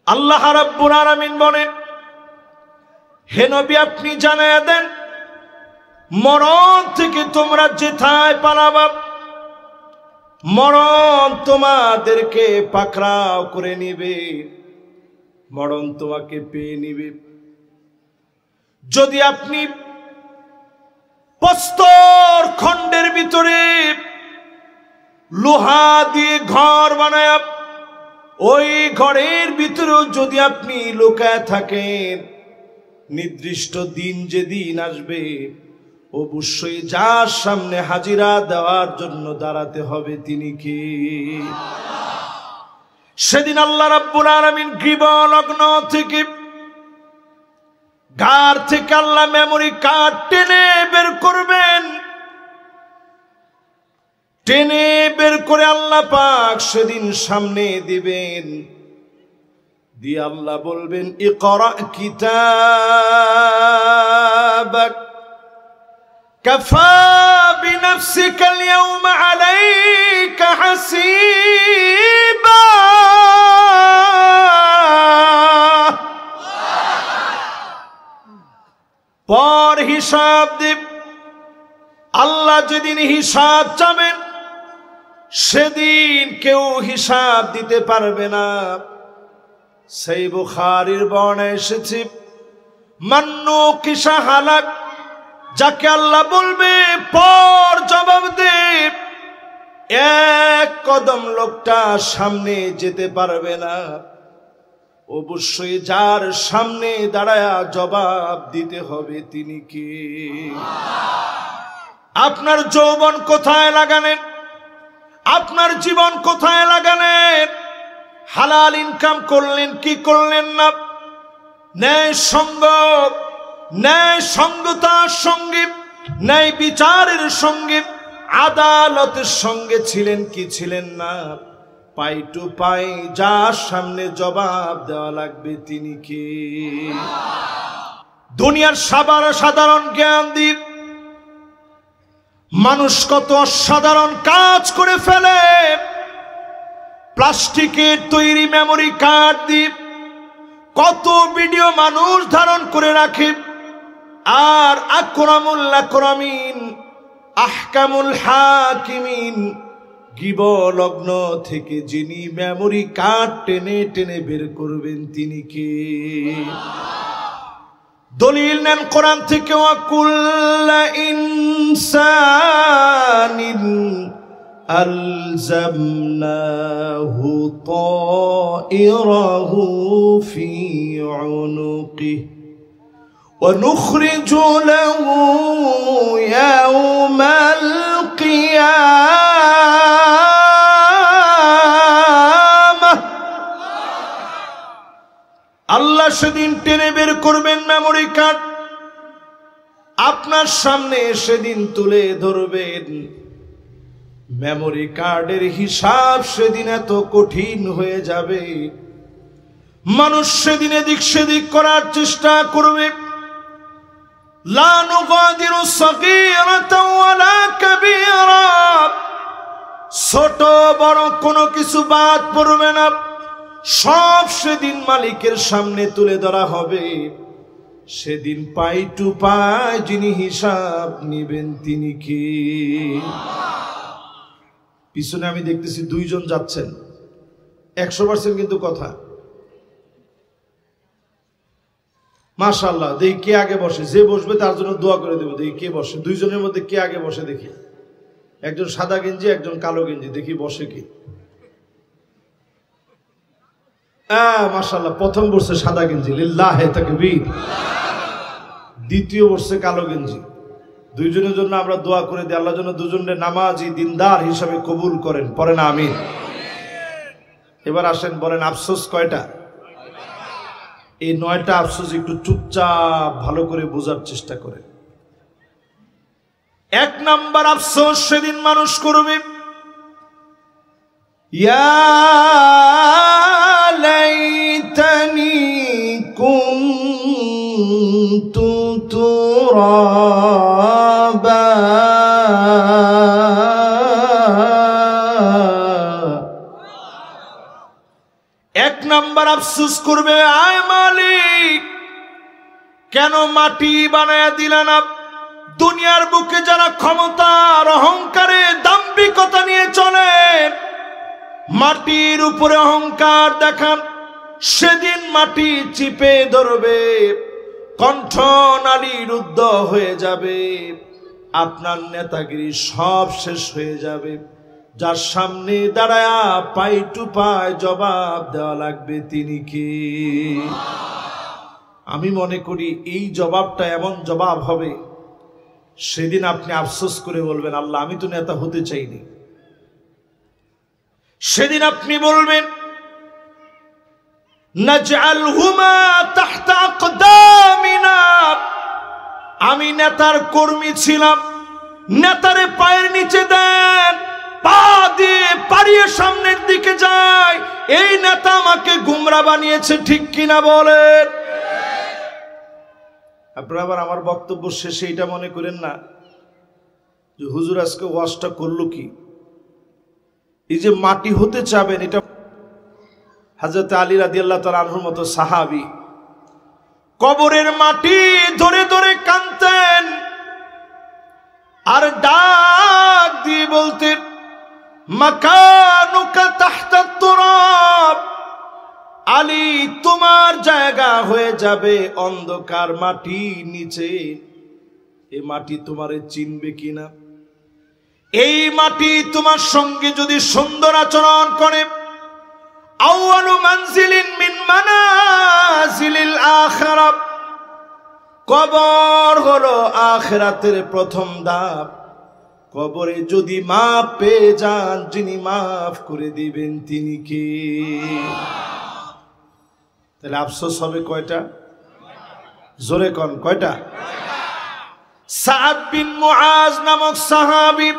আল্লাহ রাব্বুল আলামিন বলেন, হে নবী আপনি জানায়া দেন, মরণ থেকে তোমরা যেথায় পালাবা, মরণ তোমাদেরকে পাকড়াও করে নিবে, মরণ তোমাকে পেয়ে নিবে। যদি আপনি প্রস্তর খণ্ডের ভিতরে লোহা দিয়ে ঘর বানায়, ওই ঘরের ভিতরেও যদি আপনি লুকায় থাকেন, নির্দিষ্ট দিন যেদিন আসবে অবশ্যই যার সামনে হাজিরা দেওয়ার জন্য দাঁড়াতে হবে তিনি কে? সেদিন আল্লাহ রাব্বুল আলামিন গ্রীব লগ্ন থেকে, গার থেকে আল্লাহ মেমোরি কার্ড টেনে বের করবেন। টেনে বের করে আল্লাহ পাক সেদিন সামনে দিবেন, দিয়ে আল্লাহ বলবেন, ইকরা কিতাবাক কাফা বিনফসিকা আল-ইয়াওমা আলাইকা হাসিবা। পর হিসাব দিব। আল্লাহ যেদিন হিসাব চাবেন সেদিন কেউ হিসাব দিতে পারবে না। সেই বুখারীর বর্ণনায় এসেছে, মান্নু কিসা হালাক, যাকে আল্লাহ বলবে পর জবাব দে, এক কদম লোকটা সামনে যেতে পারবে না। অবশ্যই যার সামনে দাঁড়ায়া জবাব দিতে হবে তিনি কে? আপনার যৌবন কোথায় লাগালেন? আপনার জীবন কোথায় লাগালেন? হালাল ইনকাম করলেন কি করলেন না? ন্যায় সঙ্গ, ন্যায় সঙ্গতার সঙ্গে, ন্যায় বিচারের সঙ্গে, আদালতের সঙ্গে ছিলেন কি ছিলেন না? পাই টু পাই যার সামনে জবাব দেওয়া লাগবে তিনি কে? দুনিয়ার সাধারণ জ্ঞান দ্বীপ মানুষ কত অসাধারণ কাজ করে ফেলে। প্লাস্টিকের তৈরি মেমোরি কার্ড দ্বীপ কত ভিডিও মানুষ ধারণ করে রাখে। আর আকরামুল আকরামিন আহকামুল হাকিমিন গিব লগ্ন থেকে যিনি মেমোরি কার্ড টেনে টেনে বের করবেন তিনি কে? দলিল নেন কোরআন থেকে, ওয়াকুল্লা ইনসানিন আলজামনাহু তাইরাহু ফি উনুকিহি ওয়া নুখরিজু লাহু ইয়াওমাল কিয়ামাহ। আল্লাহ সেদিন টেনে বের করবেন মেমোরি কার্ড, আপনার সামনে সেদিন তুলে ধরবেন। মেমোরি কার্ডের হিসাব সেদিন এত কঠিন হয়ে যাবে, মানুষ সেদিন এদিক সেদিক করার চেষ্টা করবে। লা নুগাদিরু সাগীরাতাও ওয়ালা কাবীরা, ছোট বড় কোনো কিছু বাদ পড়বে না, সব সেদিন মালিকের সামনে তুলে ধরা হবে। সেদিন পাই টু পাই যিনি হিসাব নিবেন তিনি কে? পিছনে আমি দেখতেছি দুইজন যাচ্ছেন, 100% কিন্তু কথা। মাশাআল্লাহ, দেখি কে আগে বসে। যে বসবে তার জন্য দোয়া করে দেবো। দেখি কে বসে, দুইজনের মধ্যে কে আগে বসে দেখি। একজন সাদা গেঞ্জি, একজন কালো গেঞ্জি, দেখি বসে কি। মাশাআল্লাহ, প্রথম বসছে সাদা গেঞ্জি, লিল্লাহে তাকবীর। দ্বিতীয় বসছে কালো গেঞ্জি। দুইজনের জন্য আমরা দোয়া করে দিই, আল্লাহ যেন দুজনের নামাজি দিনদার হিসাবে কবুল করেন। পড়েন আমিন। এবার আসেন, বলেন আফসোস কয়টা? এই 9টা আফসোস একটু চুপচাপ ভালো করে বোঝার চেষ্টা করেন। 1 নাম্বার আফসোস সেদিন মানুষ করবে, ইয়া লাইতানি কুনতু তুরাবা। 1 নাম্বার আফসোস করবে, আয় মালিক কেন মাটি বানায়া দিলেন না? দুনিয়ার বুকে যারা ক্ষমতার অহংকারে দাম্ভিকতা নিয়ে চলে, মাটির উপরে অহংকার দেখান, সেদিন মাটি চিপে ধরবে, কণ্ঠ নালী রুদ্ধ হয়ে যাবে, আপনার নেতাগিরি সব শেষ হয়ে যাবে। যার সামনে দাঁড়ায়া পাই টু পাই জবাব দেওয়া লাগবে, তিনি কি? আমি মনে করি এই জবাবটা এমন জবাব হবে, সেদিন আপনি আফসোস করে বলবেন, আল্লাহ আমি তো নেতা হতে চাইনি। সেদিন আপনি বলবেন, নাজআলহুমা তাহতা আকদামিনা, আমি নেতার কর্মী ছিলাম, নেতারে পায়ের নিচে দেন, পা দিয়ে পাড়িয়ে সামনের দিকে যায়, এই নেতা আমাকে গুমরা বানিয়েছে, ঠিক কিনা বলেন? আপনারা আবার আমার বক্তব্য শেষে এটা মনে করেন না যে হুজুর আজকে ওয়াজটা করলো কি? এই যে মাটি হতে চাবেন, এটা হযরত আলী রাদিয়াল্লাহু তাআলা আনহুর মতো সাহাবী কবরের মাটি ধরে ধরে কাঁদতেন আর ডাক দিয়ে বলতেন, মাকানুকা তাহতা তুরাব, আলী তোমার জায়গা হয়ে যাবে অন্ধকার মাটি নিচে। এই মাটি তোমারে চিনবে কিনা? এই মাটি তোমার সঙ্গে যদি সুন্দর আচরণ করে, আউয়ালু মানজিলিন মিন মানাজিলিল আখিরাহ, কবর হলো আখিরাতের প্রথম ধাপ। কবরে যদি মাপ পেয়ে যান, যিনি মাফ করে দিবেন তিনি কে? তাহলে আফসোস হবে কয়টা? জোরে কোন কয়টা? সাদ বিন মুআজ নামক সাহাবী,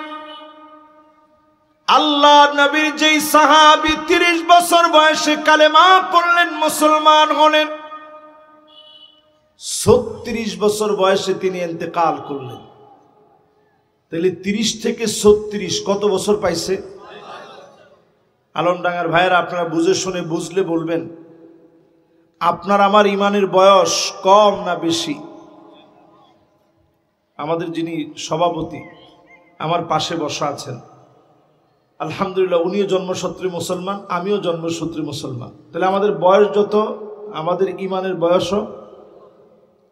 আল্লাহ নবীর যেই সাহাবী 30 বছর বয়সে কালেমা পড়লেন, মুসলমান হলেন, 36 বছর বয়সে তিনি ইন্তেকাল করলেন। তাহলে 30 থেকে 36 কত বছর পাইছে? আলমডাঙ্গার ভাইয়েরা, আপনারা বুঝে শুনে বুঝলে বলবেন, আপনার আমার ইমানের বয়স কম না বেশি? আমাদের যিনি সভাপতি আমার পাশে বসা আছেন, আলহামদুলিল্লাহ, উনিও জন্মসূত্রে মুসলমান, আমিও জন্মসূত্রে মুসলমান। তাহলে আমাদের বয়স যত, আমাদের ইমানের বয়সও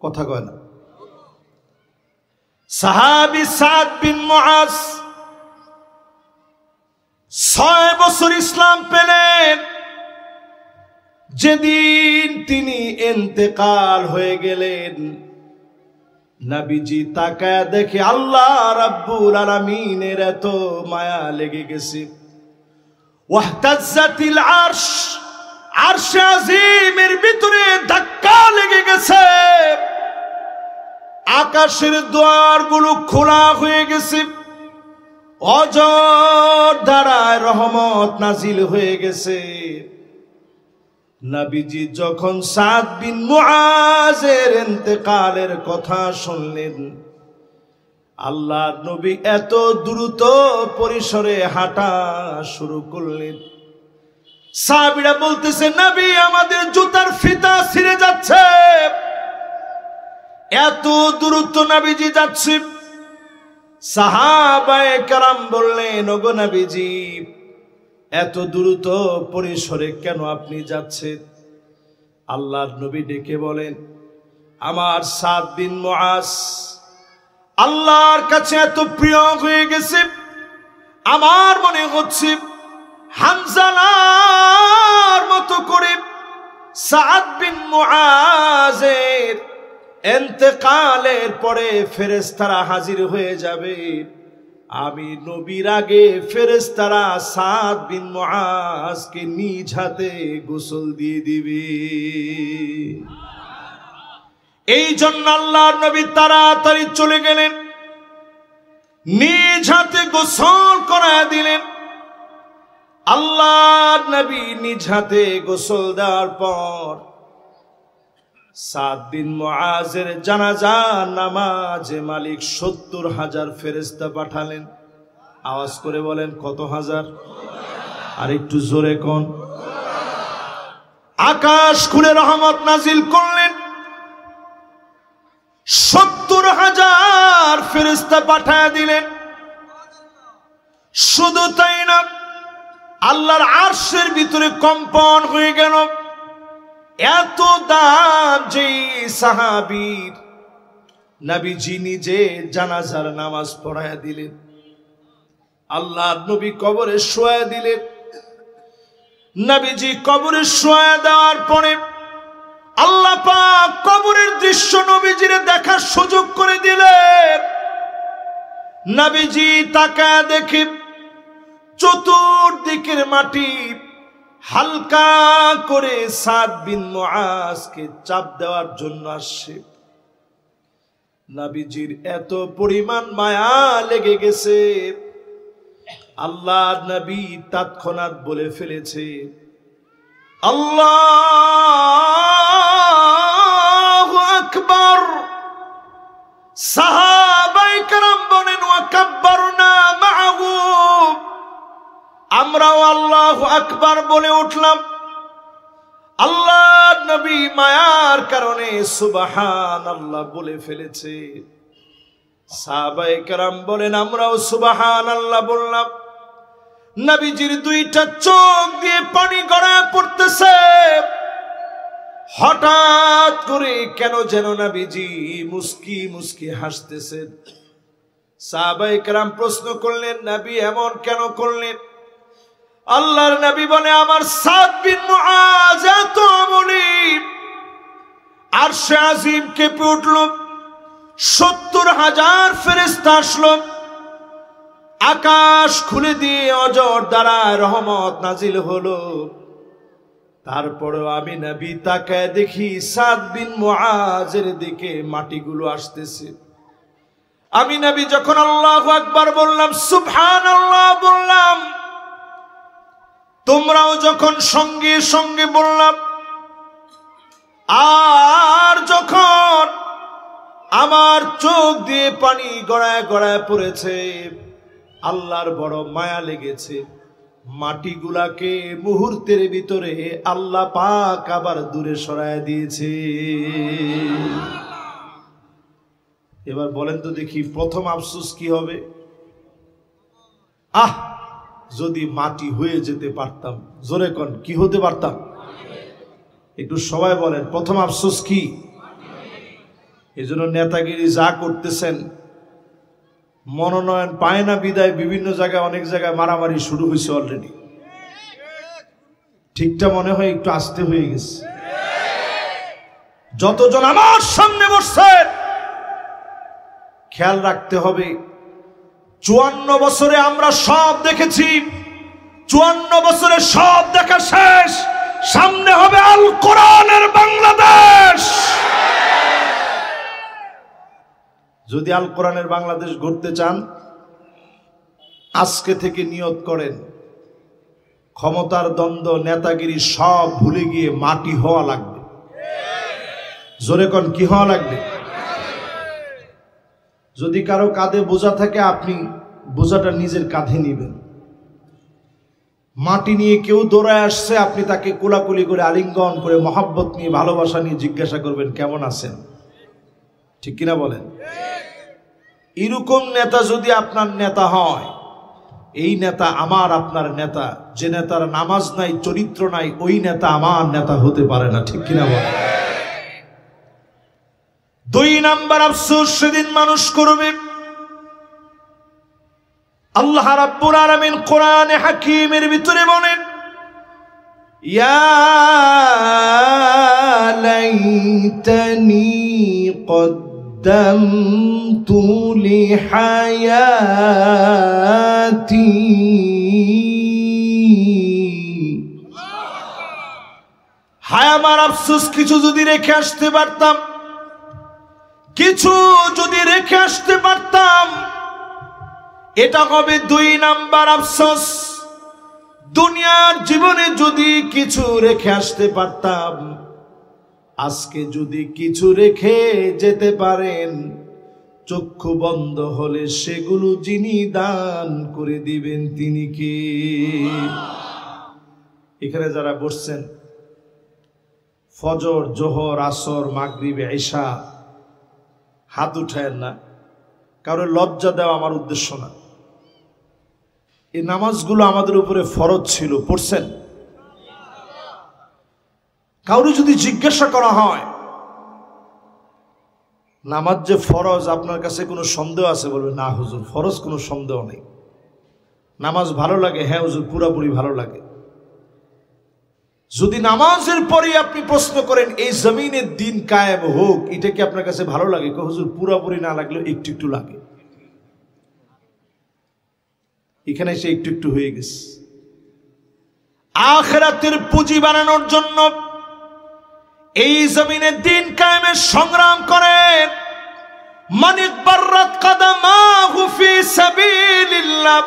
কথা কয় না। সাহাবী সাদ বিন মুআজ 6 বছর ইসলাম পেলেন। যেদিন তিনি ইন্তেকাল হয়ে গেলেন, নবীজি তাকায় দেখে আল্লাহ রাব্বুল আলামিনের এত মায়া লেগে গেছে। ওয়াহতাজ্জাতিল আরশ, আরশে আজিমের ভিতরে ধাক্কা লেগে গেছে, আকাশের দুয়ারগুলো খোলা হয়ে গেছে, অজর ধারায় রহমত নাজিল হয়ে গেছে। নবীজি যখন সাদ বিন মুআজের ইন্তেকালের কথা শুনলেন, আল্লাহর নবী এত দ্রুত পরিসরে হাঁটা শুরু করলেন। সাহাবীরা বলতেছে, নবী আমাদের জুতার ফিতা ছিঁড়ে যাচ্ছে, এত দ্রুত নবীজি যাচ্ছে। সাহাবায়ে কেরাম বললেন, ওগো নবীজি এত দ্রুত পরিসরে কেন আপনি যাচ্ছেন? আল্লাহর নবী ডেকে বলেন, আমার সাদ বিন মুআজ আল্লাহর কাছে এত প্রিয় হয়ে গেছে, আমার মনে হচ্ছে হানজালার মতো করে সাদ বিন মুআজের ইন্তেকালের পরে ফেরেশতারা হাজির হয়ে যাবে। আমি নবীর আগে ফেরেশতারা সাদ বিন মুআজকে নিজ হাতে গোসল দিয়ে দিবে। এই জন্য আল্লাহর নবী তাড়াতাড়ি চলে গেলেন, নিজ হাতে গোসল করায় দিলেন। আল্লাহর নবী নিজ হাতে গোসল দেওয়ার পর সাদ বিন মুআজের জানাজা নামাজে মালিক 70,000 ফেরেশতা পাঠালেন। আওয়াজ করে বলেন কত হাজার? আর একটু জোরে কোন। আকাশ খুলে রহমত নাজিল করলেন, 70,000 ফেরেশতা পাঠায় দিলেন। শুধু তাই না, আল্লাহর আরশের ভিতরে কম্পন হয়ে গেল। এত দাম যে সাহাবীর, নবীজি নিজে জানাজার নামাজ পড়ায়া দিলেন, আল্লাহ নবী কবরে শোয়া দিলেন। নবীজি কবরে শোয়া দেওয়ার পরে আল্লাহ পাক কবরের দৃশ্য নবীজির দেখার সুযোগ করে দিলেন। নবীজি তাকায় দেখে চতুর্দিকের মাটি হালকা করে সাদ বিন মুআজকে চাপ দেওয়ার জন্য আসছে। নবীজির এত পরিমাণ মায়া লেগে গেছে, আল্লাহ নবী তৎক্ষণাৎ বলে ফেলেছে, আল্লাহু আকবার। সাহাবায়ে কেরাম বলেন, ওয়া কাব্বারনা মাআহু, আমরাও আল্লাহু আকবার বলে উঠলাম। আল্লাহ নবী মায়ার কারণে সুবহানাল্লাহ বলে ফেলেছে। সাহাবায়ে কেরাম বলেন, আমরাও সুবহানাল্লাহ বললাম। নবীজির দুইটা চোখ দিয়ে পানি গড়ায় পড়তেছে। হঠাৎ করে কেন যেন নবীজি মুস্কি মুস্কি হাসতেছেন। সাহাবায়ে কেরাম প্রশ্ন করলেন, নবী এমন কেন করলেন? আল্লাহর নবী বলে, আমার সাদ বিন মুআজ এত আমলি, আরশে আজিম কেঁপে উঠল, 70,000 ফেরেশতা আসলো, আকাশ খুলে দিয়ে অজর দ্বারা রহমত নাজিল হলো। তারপরেও আমি নবী তাকায় দেখি সাদ বিন মুআজের দিকে মাটিগুলো আসতেছে। আমি নবী যখন আল্লাহু আকবার বললাম, সুবহানাল্লাহ বললাম, তোমরাও যখন সঙ্গে সঙ্গে বললাম, আর যখন আমার চোখ দিয়ে পানি গড়ায় গড়ায় পড়েছে, আল্লাহর বড় মায়া লেগেছে। মাটিগুলাকে মুহূর্তের ভিতরে আল্লাহ পাক আবার দূরে সরায় দিয়েছে। এবার বলেন তো দেখি, প্রথম আফসোস কি হবে? যদি মাটি হয়ে যেতে পারতাম। জোরে কোন, কি হতে পারতাম? একটু সবাই বলেন, প্রথম আফসোস কি? এজন্য নেতাগিরি যা করতেছেন, মনোনয়ন পায় না বিদায় বিভিন্ন জায়গায়, অনেক জায়গায় মারামারি শুরু হয়েছে অলরেডি। ঠিকটা মনে হয় একটু আস্তে হয়ে গেছে। যতজন আমার সামনে বসছেন, খেয়াল রাখতে হবে, 54 বছরে আমরা সব দেখেছি, 54 বছরে সব দেখা শেষ। সামনে হবে আল কোরআনের বাংলাদেশ। যদি আল কোরআনের বাংলাদেশ গড়তে চান, আজকে থেকে নিয়ত করেন, ক্ষমতার দ্বন্দ্ব, নেতাগিরি সব ভুলে গিয়ে মাটি হওয়া লাগবে। জোরে কোন, কি হওয়া লাগবে? যদি কারো কাঁধে বোঝা থাকে, আপনি বোঝাটা নিজের কাঁধে নিবেন। মাটি নিয়ে কেউ দৌড়ায় আসছে, আপনি তাকে কোলাকুলি করে আলিঙ্গন করে মহব্বত নিয়ে ভালোবাসা নিয়ে জিজ্ঞাসা করবেন, কেমন আছেন? ঠিক কিনা বলেন? এরকম নেতা যদি আপনার নেতা হয়, এই নেতা আমার আপনার নেতা। যে নেতার নামাজ নাই, চরিত্র নাই, ওই নেতা আমার নেতা হতে পারে না। ঠিক কিনা বলেন? 2 নাম্বার আফসোস সেদিন মানুষ করবে। আল্লাহ রাব্বুল আলামিন কোরআনে হাকীমের ভিতরে বলেন, ইয়া লাইতানি কদ্দামতু লিহায়াতি। হায় আমার আফসোস, কিছু যদি রেখে আসতে পারতাম, কিছু যদি রেখে আসতে পারতাম। এটা হবে 2 নাম্বার আফসোস। দুনিয়ার জীবনে যদি কিছু রেখে আসতে পারতাম। আজকে যদি কিছু রেখে যেতে পারেন, চক্ষু বন্ধ হলে সেগুলো যিনি দান করে দিবেন তিনি কে? এখানে যারা বসছেন, ফজর, জোহর, আসর, মাগরিব, ইশা হাত উঠায়েন না। কারো লজ্জা দেওয়া আমার উদ্দেশ্য না। এই নামাজগুলো আমাদের উপরে ফরজ ছিল, পড়ছেন? কাউরে যদি জিজ্ঞাসা করা হয় নামাজ যে ফরজ, আপনার কাছে কোনো সন্দেহ আছে? বলবে না হুজুর, ফরজ কোনো সন্দেহ নেই। নামাজ ভালো লাগে? হ্যাঁ হুজুর, পুরাপুরি ভালো লাগে। যদি নামাজের পরে আপনি প্রশ্ন করেন এই জমিনের দিন কায়েম হোক, এটা কি আপনার কাছে ভালো লাগে? হুজুর পুরাপুরি না লাগলেও একটু একটু লাগে। এখানে সে একটু একটু হয়ে গেছে। আখিরাতের পুঁজি বানানোর জন্য এই জমিনের দিন কায়েমের সংগ্রাম করেন। মানিক বাররাত কাদামাহু ফি সাবিলিল্লাহ,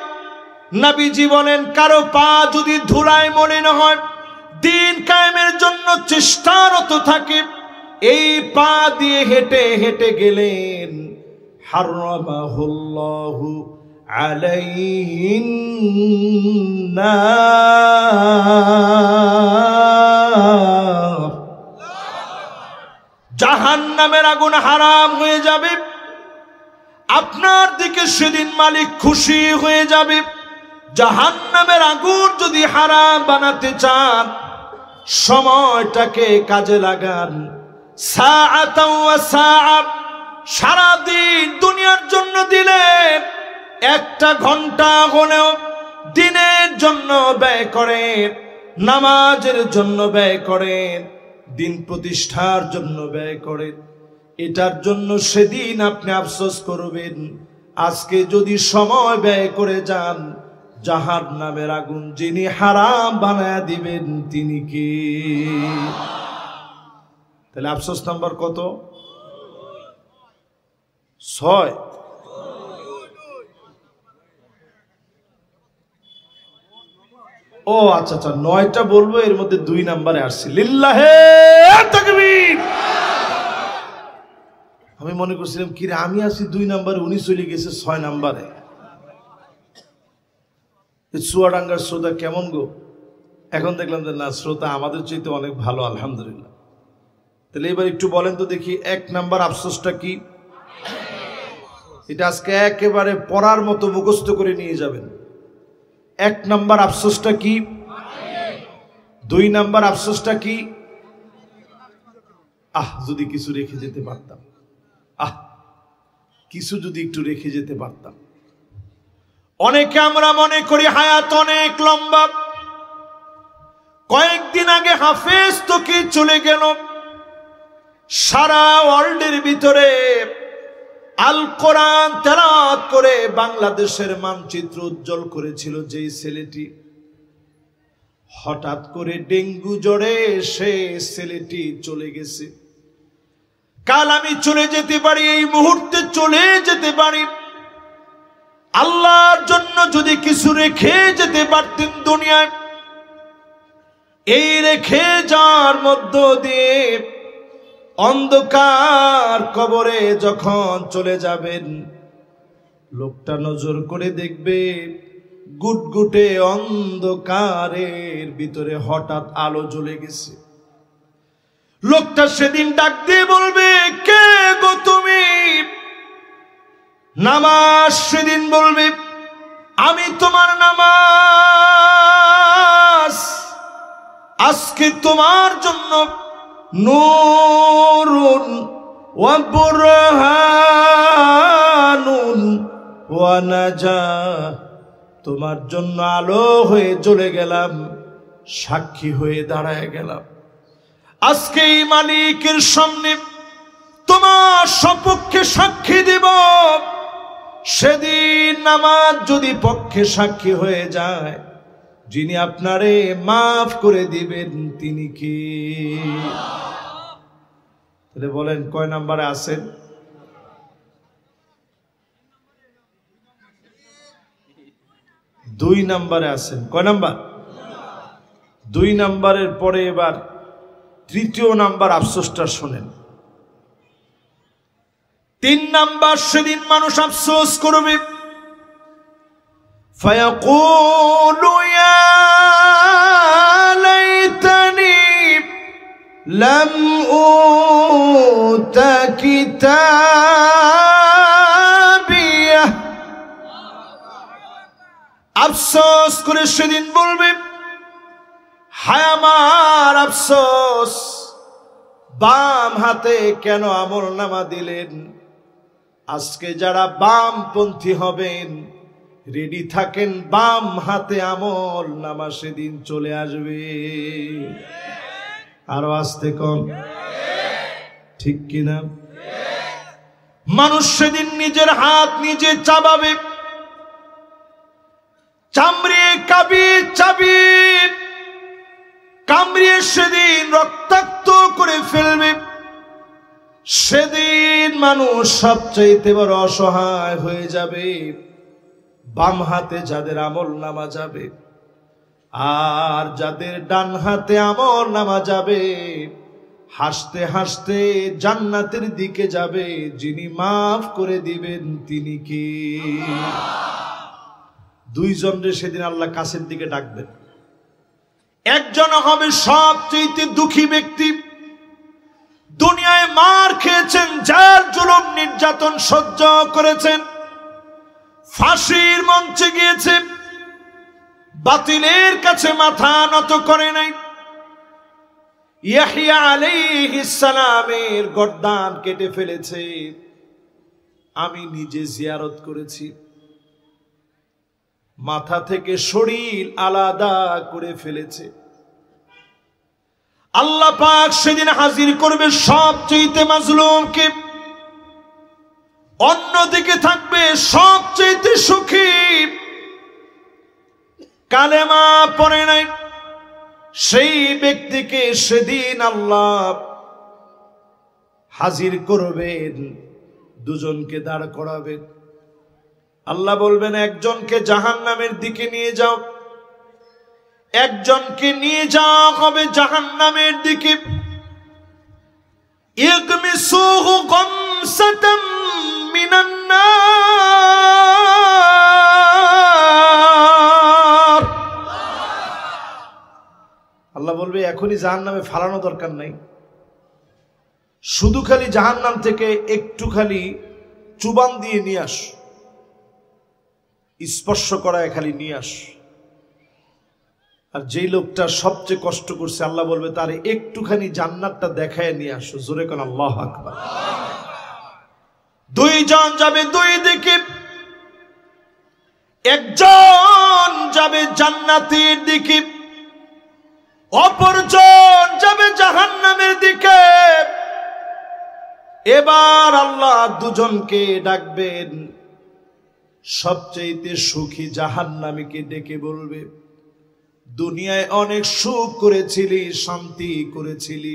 নবীজি বলেন কারো পা যদি ধুলায় মলিন হয়, দিন কায়েমের জন্য চেষ্টারত থাকে, এই পা দিয়ে হেঁটে হেঁটে গেলেন, হারামাহুল্লাহু আলাইহিন নার, জাহান্নামের আগুন হারাম হয়ে যাবে। আপনার দিকে সেদিন মালিক খুশি হয়ে যাবে। জাহান্নামের আগুন যদি হারাম বানাতে চান, সময়টাকে কাজে লাগান। সাআতাও ওয়া সাআ, সারাদিন দুনিয়ার জন্য দিলেন, একটা ঘন্টা হলেও দিনের জন্য ব্যয় করেন, নামাজের জন্য ব্যয় করেন, দিন প্রতিষ্ঠার জন্য ব্যয় করেন। এটার জন্য সেদিন আপনি আফসোস করবেন, আজকে যদি সময় ব্যয় করে যান, জাহান্নামের আগুন যিনি হারাম বানায় দিবেন তিনি কে? তাহলে আফসোস নাম্বার কত? 6। ও আচ্ছা আচ্ছা, 9টা বলবো, এর মধ্যে 2 নম্বরে আসছি। লিল্লাহে তাকবীর। আমি মনে করছিলাম কি রে, আমি আছি 2 নম্বরে, উনি চলে গেছে 6 নম্বরে। চুয়াডাঙ্গার শ্রোতা কেমন গো? এখন দেখলাম যে না, শ্রোতা আমাদের চাইতে অনেক ভালো, আলহামদুলিল্লাহ। তাহলে এবার একটু বলেন তো দেখি, 1 নাম্বার আফসোসটা কি? এটা আজকে একেবারে পড়ার মতো মুখস্থ করে নিয়ে যাবেন। 1 নাম্বার আফসোসটা কি? 2 নাম্বার আফসোসটা কি? যদি কিছু রেখে যেতে পারতাম, কিছু যদি একটু রেখে যেতে পারতাম। অনেকে আমরা মনে করি হায়াত অনেক লম্বা। কয়েকদিন আগে হাফেজ তোকে চলে গেল। সারা ওয়ার্ল্ডের ভিতরে আল কোরআন তেলাওয়াত করে বাংলাদেশের মানচিত্র উজ্জ্বল করেছিল যেই ছেলেটি, হঠাৎ করে ডেঙ্গু জ্বরে সে ছেলেটি চলে গেছে। কাল আমি চলে যেতে পারি, এই মুহূর্তে চলে যেতে পারি। আল্লাহর জন্য যদি কিছু রেখে যেতে পারতেন দুনিয়ায়, এই রেখে যাওয়ার মধ্য দিয়ে অন্ধকার কবরে যখন চলে যাবেন, লোকটা নজর করে দেখবে গুটগুটে অন্ধকারের ভিতরে হঠাৎ আলো জ্বলে গেছে। লোকটা সেদিন ডাক দিয়ে বলবে, কে গো তুমি? নামাজ সেদিন বলবে, আমি তোমার নামাজ। আজকে তোমার জন্য নূরুন ওয়া বুরহানুন ওয়া নাজাহ, তোমার জন্য আলো হয়ে জ্বলে গেলাম, সাক্ষী হয়ে দাঁড়ায় গেলাম। আজকে এই মালিকের সামনে তোমার সপক্ষে সাক্ষী দিব। সেদিন নামাজ যদি পক্ষে সাক্ষী হয়ে যায়, যিনি আপনারে মাফ করে দিবেন তিনি কি? তাহলে বলেন কয় নাম্বারে আছেন? 2 নাম্বারে আছেন। কয় নাম্বার? 2 নাম্বারের পরে এবার 3য় নাম্বার আফসোসটা শোনেন। 3 নাম্বার সেদিন মানুষ আফসোস করবে, ফায়াকুলু ইয়া লাইতানি লাম উতা কিতাবিয়া, আফসোস করে সেদিন বলবে, হায় আমার আফসোস, বাম হাতে কেন আমলনামা দিলেন। আজকে যারা বামপন্থী হবেন রেডি থাকেন, বাম হাতে আমলনামা সেদিন চলে আসবে। আরো আসতে কম, ঠিক কিনা? মানুষ সেদিন নিজের হাত নিজে চাবাবে, চামড়ে কামড়িয়ে সেদিন রক্তাক্ত করে ফেলবে। সেদিন মানুষ সবচাইতে বড় অসহায় হয়ে যাবে। বাম হাতে যাদের আমলনামা যাবে আর যাদের ডান হাতে আমলনামা যাবে, হাসতে হাসতে জান্নাতের দিকে যাবে। যিনি মাফ করে দিবেন তিনি কি? দুইজনরে সেদিন আল্লাহ কাছের দিকে ডাকবেন। একজন হবে সবচেয়ে দুঃখী ব্যক্তি, দুনিয়ায় মার খেয়েছেন, জেল জুলুম নির্যাতন সহ্য করেছেন, ফাঁসির মঞ্চে গিয়েছে, বাতিলের কাছে মাথা নত করে নাই। ইয়াহইয়া আলাইহিস সালামের গর্দান কেটে ফেলেছে, আমি নিজে জিয়ারত করেছি। মাথা থেকে শরীর আলাদা করে ফেলেছে। আল্লাহ পাক সেদিন হাজির করবে সবচেয়ে মাজলুমকে, অন্যদিকে থাকবে সবচেয়ে সুখী, কালেমা পড়ে নাই সেই ব্যক্তিকে সেদিন আল্লাহ হাজির করবেন, দুজনকে দাঁড় করাবেন। আল্লাহ বলবেন, একজনকে জাহান্নামের দিকে নিয়ে যাও, একজনকে নিয়ে যাওয়া হবে জাহান্নামের দিকে। ইগমিসুহু গামসাতাম মিনান নার। আল্লাহ বলবে, এখনই জাহান্নামে ফালানো দরকার নাই, শুধু খালি জাহান্নাম থেকে একটু খালি চুবান দিয়ে নিয়ে আস, স্পর্শ করায় খালি নিয়ে আস। আর যেই লোকটা সবচেয়ে কষ্ট করছে, আল্লাহ বলবে তারে একটুখানি জান্নাতটা দেখায় নিয়ে আসো। জোরে কোন আল্লাহু আকবার। দুইজন যাবে দুই দিকে, একজন যাবে জান্নাতের দিকে, অপরজন যাবে জাহান্নামের দিকে। এবার আল্লাহ দুজনকে ডাকবেন, সবচেয়ে সুখী জাহান্নামীকে ডেকে বলবে, দুনিয়ায় অনেক সুখ করেছিলি, শান্তি করেছিলি,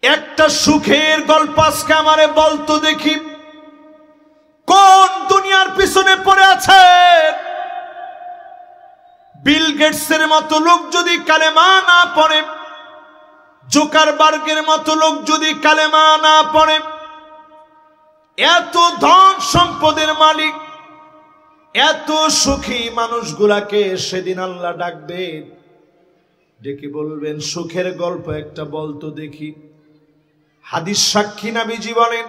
একটা সুখের গল্প আজকে আমারে বলতো দেখি, কোন দুনিয়ার পিছনে পড়ে আছে? বিল গেটসের মতো লোক যদি কালেমা না পড়ে, জুকারবার্গের মতো লোক যদি কালেমা না পড়ে, এত ধন সম্পদের মালিক, এত সুখী মানুষগুলাকে সেদিন আল্লাহ ডাকবেন, ডেকে বলবেন, সুখের গল্প একটা বলতো দেখি। হাদিস সাক্ষী নবীজি বলেন,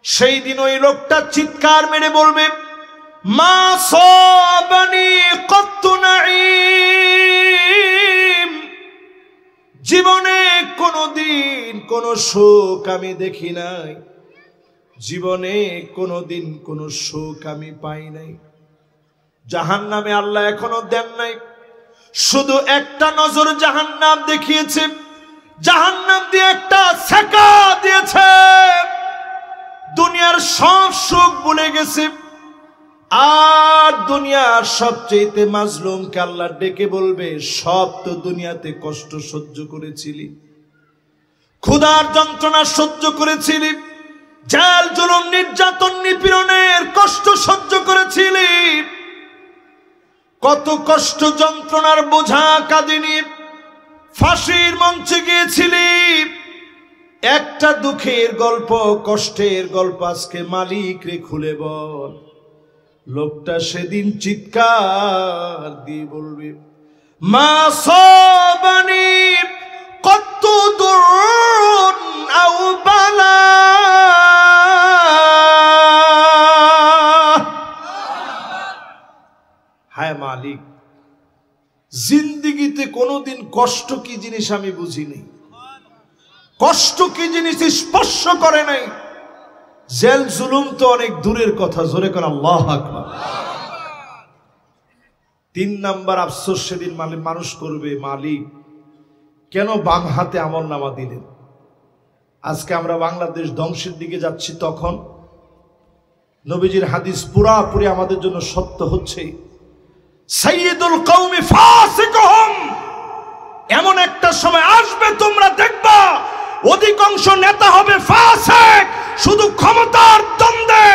সেই দিন ওই লোকটা চিৎকার মেরে বলবে, মা সাবানি কত্তু নাঈম, জীবনে কোনদিন কোন সুখ আমি দেখি নাই, জীবনে কোনদিন কোন সুখ আমি পাই নাই। জাহান্নামে আল্লাহ এখনো দেন নাই, শুধু একটা নজর জাহান্নাম দেখিয়েছে, জাহান্নাম দিয়ে একটা ছ্যাঁকা দিয়েছে, দুনিয়ার সব সুখ ভুলে গেছে। আর দুনিয়ার সবচেয়ে মাজলুমকে আল্লাহ ডেকে বলবে, সব তো দুনিয়াতে কষ্ট সহ্য করেছিলি, ক্ষুধার যন্ত্রণা সহ্য করেছিলি, জেল জুলুম নির্যাতন নিপীড়নের কষ্ট সহ্য করেছিলি, কত কষ্ট যন্ত্রণার বোঝা কাঁদিনি, ফাঁসির মঞ্চে গিয়েছিলি। একটা দুঃখের গল্প, কষ্টের গল্প আজকে মালিক রে খুলে বল। লোকটা সেদিন চিৎকার দিয়ে বলবে, মা সাবানি কত্ত দুরুন আও বালা। হায় মালিক, জিন্দিগিতে কোনোদিন কষ্ট কি জিনিস আমি বুঝিনি, কষ্ট কি জিনিস স্পর্শ করে নাই। জেল জুলুম তো অনেক দূরের কথা, জোরে করে আল্লাহু আকবার। 3 নাম্বার আফসোস সেদিন মানুষ করবে, মালিক কেন বাম হাতে আমলনামা দিলেন। আজকে আমরা বাংলাদেশ ধ্বংসের দিকে যাচ্ছি, তখন নবীজির হাদিস পুরাপুরি আমাদের জন্য সত্য হচ্ছে। সাইয়্যিদুল কওমি ফাসিকুহুম, এমন একটা সময় আসবে তোমরা দেখবা অধিকাংশ নেতা হবে ফাসিক। শুধু ক্ষমতার দ্বন্দ্বে,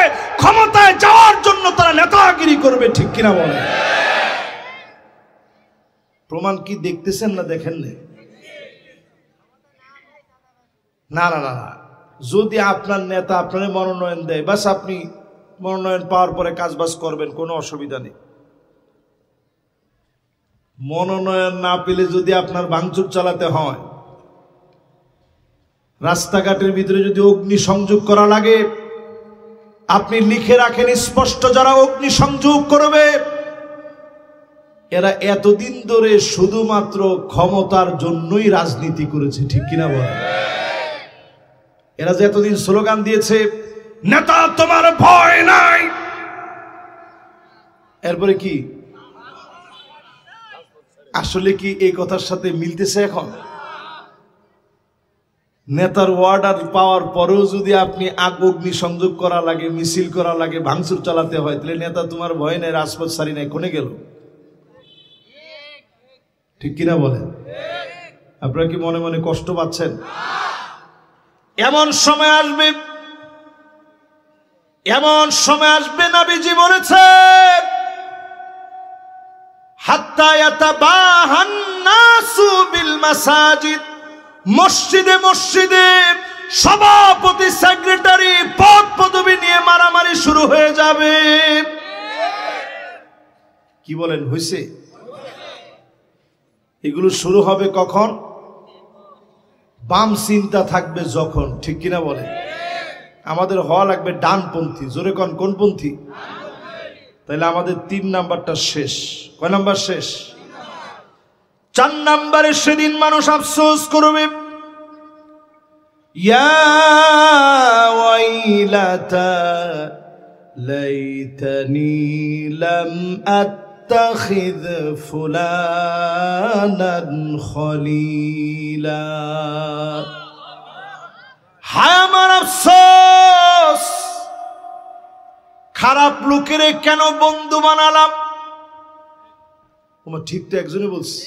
ক্ষমতায় যাওয়ার জন্য তারা নেতাগিরি করবে, ঠিক কিনা বলে? প্রমাণ কি দেখতেছেন না দেখেন না? না না না, যদি আপনার নেতা আপনার মনোনয়ন দেয়, বাস আপনি মনোনয়ন পাওয়ার পরে কাজবাজ করবেন, কোনো অসুবিধা নেই। মনোনয়ন না পেলে যদি আপনার ভাঙচুর চালাতে হয়, রাস্তাঘাটের ভিতরে যদি অগ্নি সংযোগ করা লাগে, আপনি লিখে রাখেন স্পষ্ট, যারা অগ্নি সংযোগ করবে এরা এতদিন ধরে শুধুমাত্র ক্ষমতার জন্যই রাজনীতি করেছে, ঠিক কিনা বলে? এরা যে এতদিন স্লোগান দিয়েছে, নেতা তোমার ভয় নাই, এরপরে কি আসলে কি এই কথার সাথে মিলতেছে? এখন নেতার অর্ডার পাওয়ার পরেও যদি আপনি অগ্নি সংযোগ করা লাগে, মিছিল করা লাগে, ভাঙচুর চালাতে হয়, তাহলে নেতা তোমার ভয় নেই, রাজপথ সারি নাই, কোনে গেল? ঠিক কিনা বলেন? আপনারা কি মনে মনে কষ্ট পাচ্ছেন? এমন সময় আসবে, এমন সময় আসবে, নবীজি বলেছেন, হাত্তা ইয়াতাবাহান নাসু বিল মাসাজিদ, মসজিদে মসজিদে সভাপতি, সেক্রেটারি, পদ পদবি নিয়ে মারামারি শুরু হয়ে যাবে। কি বলেন, হইছে? এগুলো শুরু হবে কখন? বাম চিন্তা থাকবে যখন, ঠিক কিনা বলে? আমাদের হওয়া লাগবে ডানপন্থী, জোরে কোন কোনপন্থী? তাহলে আমাদের 3 নাম্বারটা শেষ। কয় নাম্বার শেষ? 4 নাম্বারে সেদিন মানুষ আফসোস করবে, ইয়া ওয়াইলাতা লাইতানি লাম আত্তাখিয ফুলানান খলিলা। হায় আমার আফসোস, খারাপ লোকেরে কেন বন্ধু বানালাম। তোমার ঠিক তো একজনই বলছি,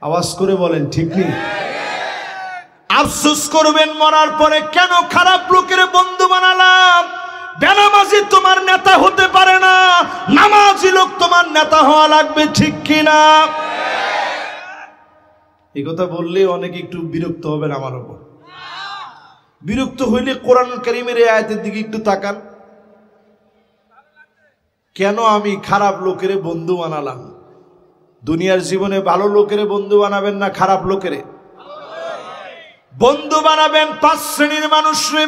আওয়াজ করে বলেন ঠিক নেই? আফসোস করবেন মরার পরে, কেন খারাপ লোকের বন্ধু বানালাম। বেনামাজি তোমার নেতা হতে পারে না, নামাজি লোক তোমার নেতা হওয়া লাগবে, ঠিক কিনা? এই কথা বললে অনেকে একটু বিরক্ত হবেন আমার উপর। বিরক্ত হইলে কোরআন কারীমের এই আয়াতের দিকে একটু তাকান। কেন আমি খারাপ লোকের বন্ধু বানালাম? দুনিয়ার জীবনে ভালো লোকের বন্ধু বানাবেন না খারাপ লোকের বন্ধু বানাবেন? 5 শ্রেণীর মানুষরে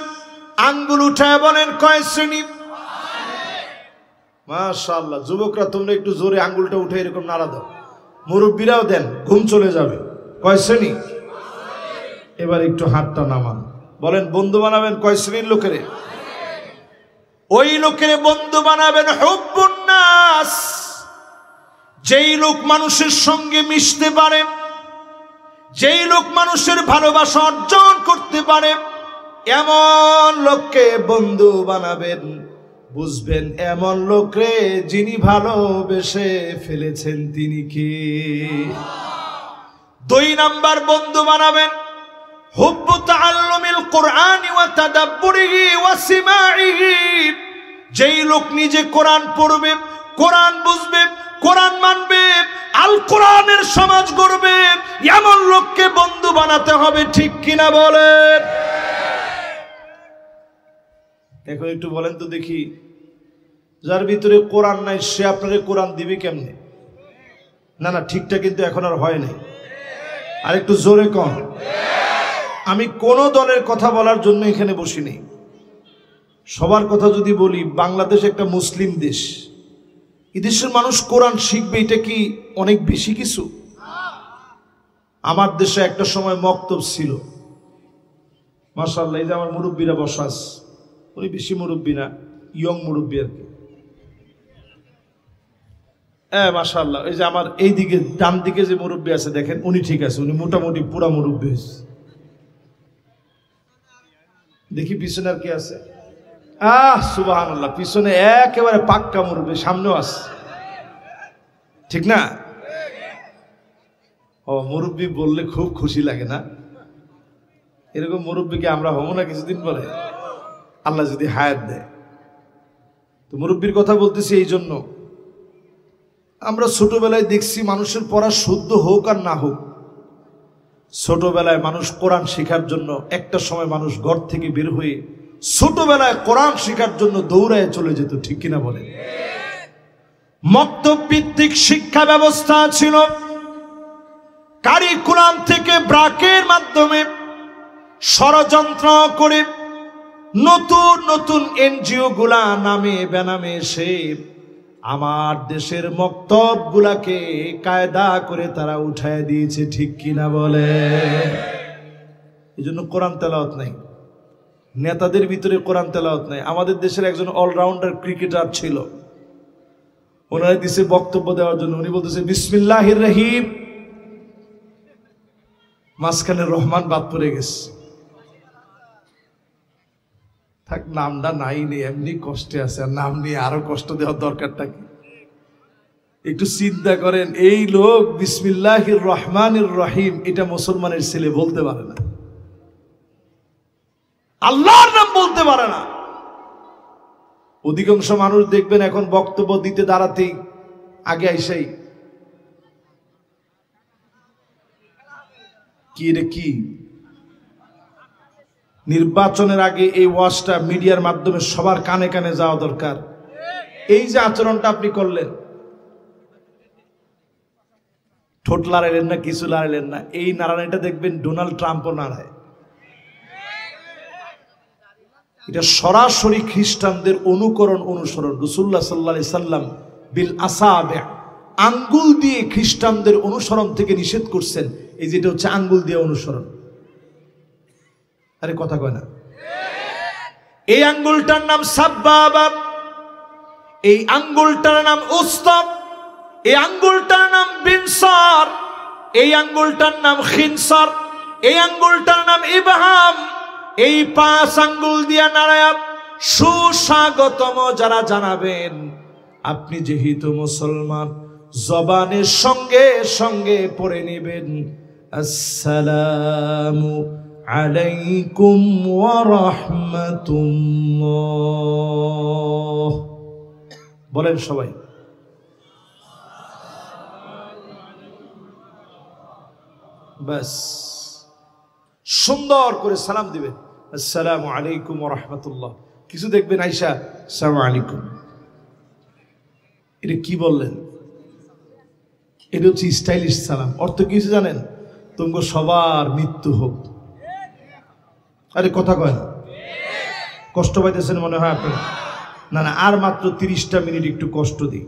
আঙ্গুল উঠায় বলেন কয় শ্রেণী? মাশাআল্লাহ, যুবকরা তোমরা একটু জোরে আঙ্গুলটা উঠে এরকম নাড়া দাও, মুরব্বীরাও দেন, ঘুম চলে যাবে। কয় শ্রেণী? এবার একটু হাতটা নামান, বলেন বন্ধু বানাবেন কয় শ্রেণীর লোকেরে? ওই লোকের বন্ধু বানাবেন হুব্বুন নাস, যেই লোক মানুষের সঙ্গে মিশতে পারে, যেই লোক মানুষের ভালোবাসা অর্জন করতে পারে, এমন লোককে বন্ধু বানাবেন। বুঝবেন এমন লোকরে যিনি ভালোবেসে ফেলেছেন তিনি কে। 2 নাম্বার বন্ধু বানাবেন হুব্বু তাআল্লুমিল কুরআনি ওয়া তাদাব্বুরিহি ওয়া সিমাইহি, যেই লোক নিজে কোরআন পড়বে, কোরআন বুঝবে, কোরআন মানবে, আল কোরআনের সমাজ গড়বে, এমন লোককে বন্ধু বানাতে হবে, ঠিক কিনা বলেন? এখন একটু বলেন তো দেখি, যার ভিতরে কোরআন নাই সে আপনারে কোরআন দিবে কেমনে? না না, ঠিকটা কিন্তু এখন আর হয় নাই। আর একটু জোরে কন। আমি কোন দলের কথা বলার জন্য এখানে বসিনি, সবার কথা যদি বলি, বাংলাদেশ একটা মুসলিম দেশ, এদেশের মানুষ কোরআন শিখবে, এটা কি অনেক বেশি কিছু? আমার দেশে একটা সময় মক্তব ছিল, মাশাআল্লাহ। এই যে আমার মুরব্বীরা বসা আছে, উনি বেশি মুরব্বী না, ইয়ং মুরব্বী আর কি। হ্যাঁ মাশাআল্লাহ। এই যে আমার এই দিকে ডান দিকে যে মুরব্বী আছে দেখেন, উনি ঠিক আছে, উনি মোটামুটি পুরা মুরব্বী হয়েছে। দেখি পিছনে আর কি আছে? সুবহানাল্লাহ, পিছনে একেবারে পাক্কা মুরব্বী, সামনেও আছে, ঠিক না? ও, মুরব্বী বললে খুব খুশি লাগে না? এরকম মুরব্বীকে আমরা হবো না কিছুদিন পরে, আল্লাহ যদি হায়াত দেয়। তো মুরব্বীর কথা বলতেছি এই জন্য, আমরা ছোটবেলায় দেখছি মানুষের পড়া শুদ্ধ হোক আর না হোক, ছোটবেলায় মানুষ কোরআন শেখার জন্য, একটা সময় মানুষ ঘর থেকে বের হয়ে ছোটবেলায় কোরআন শেখার জন্য দৌড়ায় চলে যেত, ঠিক কিনা বলে? মক্তব ভিত্তিক শিক্ষা ব্যবস্থা ছিল, কারিকুলাম থেকে ব্রাকের মাধ্যমে ষড়যন্ত্র করে নতুন নতুন এনজিও গুলা নামে বেনামে এসে আমার দেশের মক্তব গুলাকে কায়দা করে তারা উঠায় দিয়েছে, ঠিক কিনা বলে? এই জন্য কোরআন তেলাওয়াত নাই, নেতাদের ভিতরে কোরআন তেলাওয়াত নাই। আমাদের দেশের একজন অলরাউন্ডার ক্রিকেটার ছিল, ওনারা দিছে বক্তব্য দেওয়ার জন্য, উনি বলতেছে বিসমিল্লাহির রহিম, মাঝখানে রহমান বাদ পড়ে গেছে। থাক, নামটা নাই নেই, এমনি কষ্টে আছে, আর নাম নিয়ে আরো কষ্ট দেওয়ার দরকারটা কি? একটু চিন্তা করেন, এই লোক বিসমিল্লাহির রহমানির রহিম এটা মুসলমানের ছেলে বলতে পারে না, আল্লাহর নাম বলতে পারে না। অধিকাংশ মানুষ দেখবেন এখন বক্তব্য দিতে দাঁড়াতেই আগে আইসাই কি রে কি, নির্বাচনের আগে এই ওয়াজটা মিডিয়ার মাধ্যমে সবার কানে কানে যাওয়া দরকার। এই যে আচরণটা আপনি করলেন, ঠোঁট লাড়াইলেন না, কিছু লাড়াইলেন না, এই নাড়ানিটা দেখবেন ডোনাল্ড ট্রাম্পও নাড়ায়। এটা সরাসরি খ্রিস্টানদের অনুকরণ অনুসরণ। রাসূলুল্লাহ সাল্লাল্লাহু আলাইহি সাল্লাম বিল আসাবে, আঙ্গুল দিয়ে খ্রিস্টানদের অনুসরণ থেকে নিষেধ করছেন। এই যেটা হচ্ছে আঙ্গুল দিয়ে অনুসরণ। আরে কথা কয় না? এই আঙ্গুলটার নাম সাব্বাবা, এই আঙ্গুলটার নাম উস্তাব, এই আঙ্গুলটার নাম বিনসার, এই আঙ্গুলটার নাম খিনসার, এই আঙ্গুলটার নাম ইবহাম। এই 5 আঙ্গুল দিয়া নাড়ায়া সুস্বাগতম যারা জানাবেন, আপনি যেহেতু মুসলমান, জবানের সঙ্গে সঙ্গে পড়ে নেবেন আসসালামু আলাইকুম ওয়া রাহমাতুল্লাহ। বলেন সবাই, বাস সুন্দর করে সালাম দিবেন, আসসালামু আলাইকুম ওয়া রাহমাতুল্লাহ। কিছু দেখবেন আয়েশা আসসালামু আলাইকুম, এটা কি বললেন? এটা হচ্ছে স্টাইলিশ সালাম। অর্থ কিছু জানেন? তোমরা সবার মৃত্যু হোক। আরে কথা কয় না? কষ্ট পাইতেছেন মনে হয় আপনার? না না, আর মাত্র 30টা মিনিট একটু কষ্ট দিই।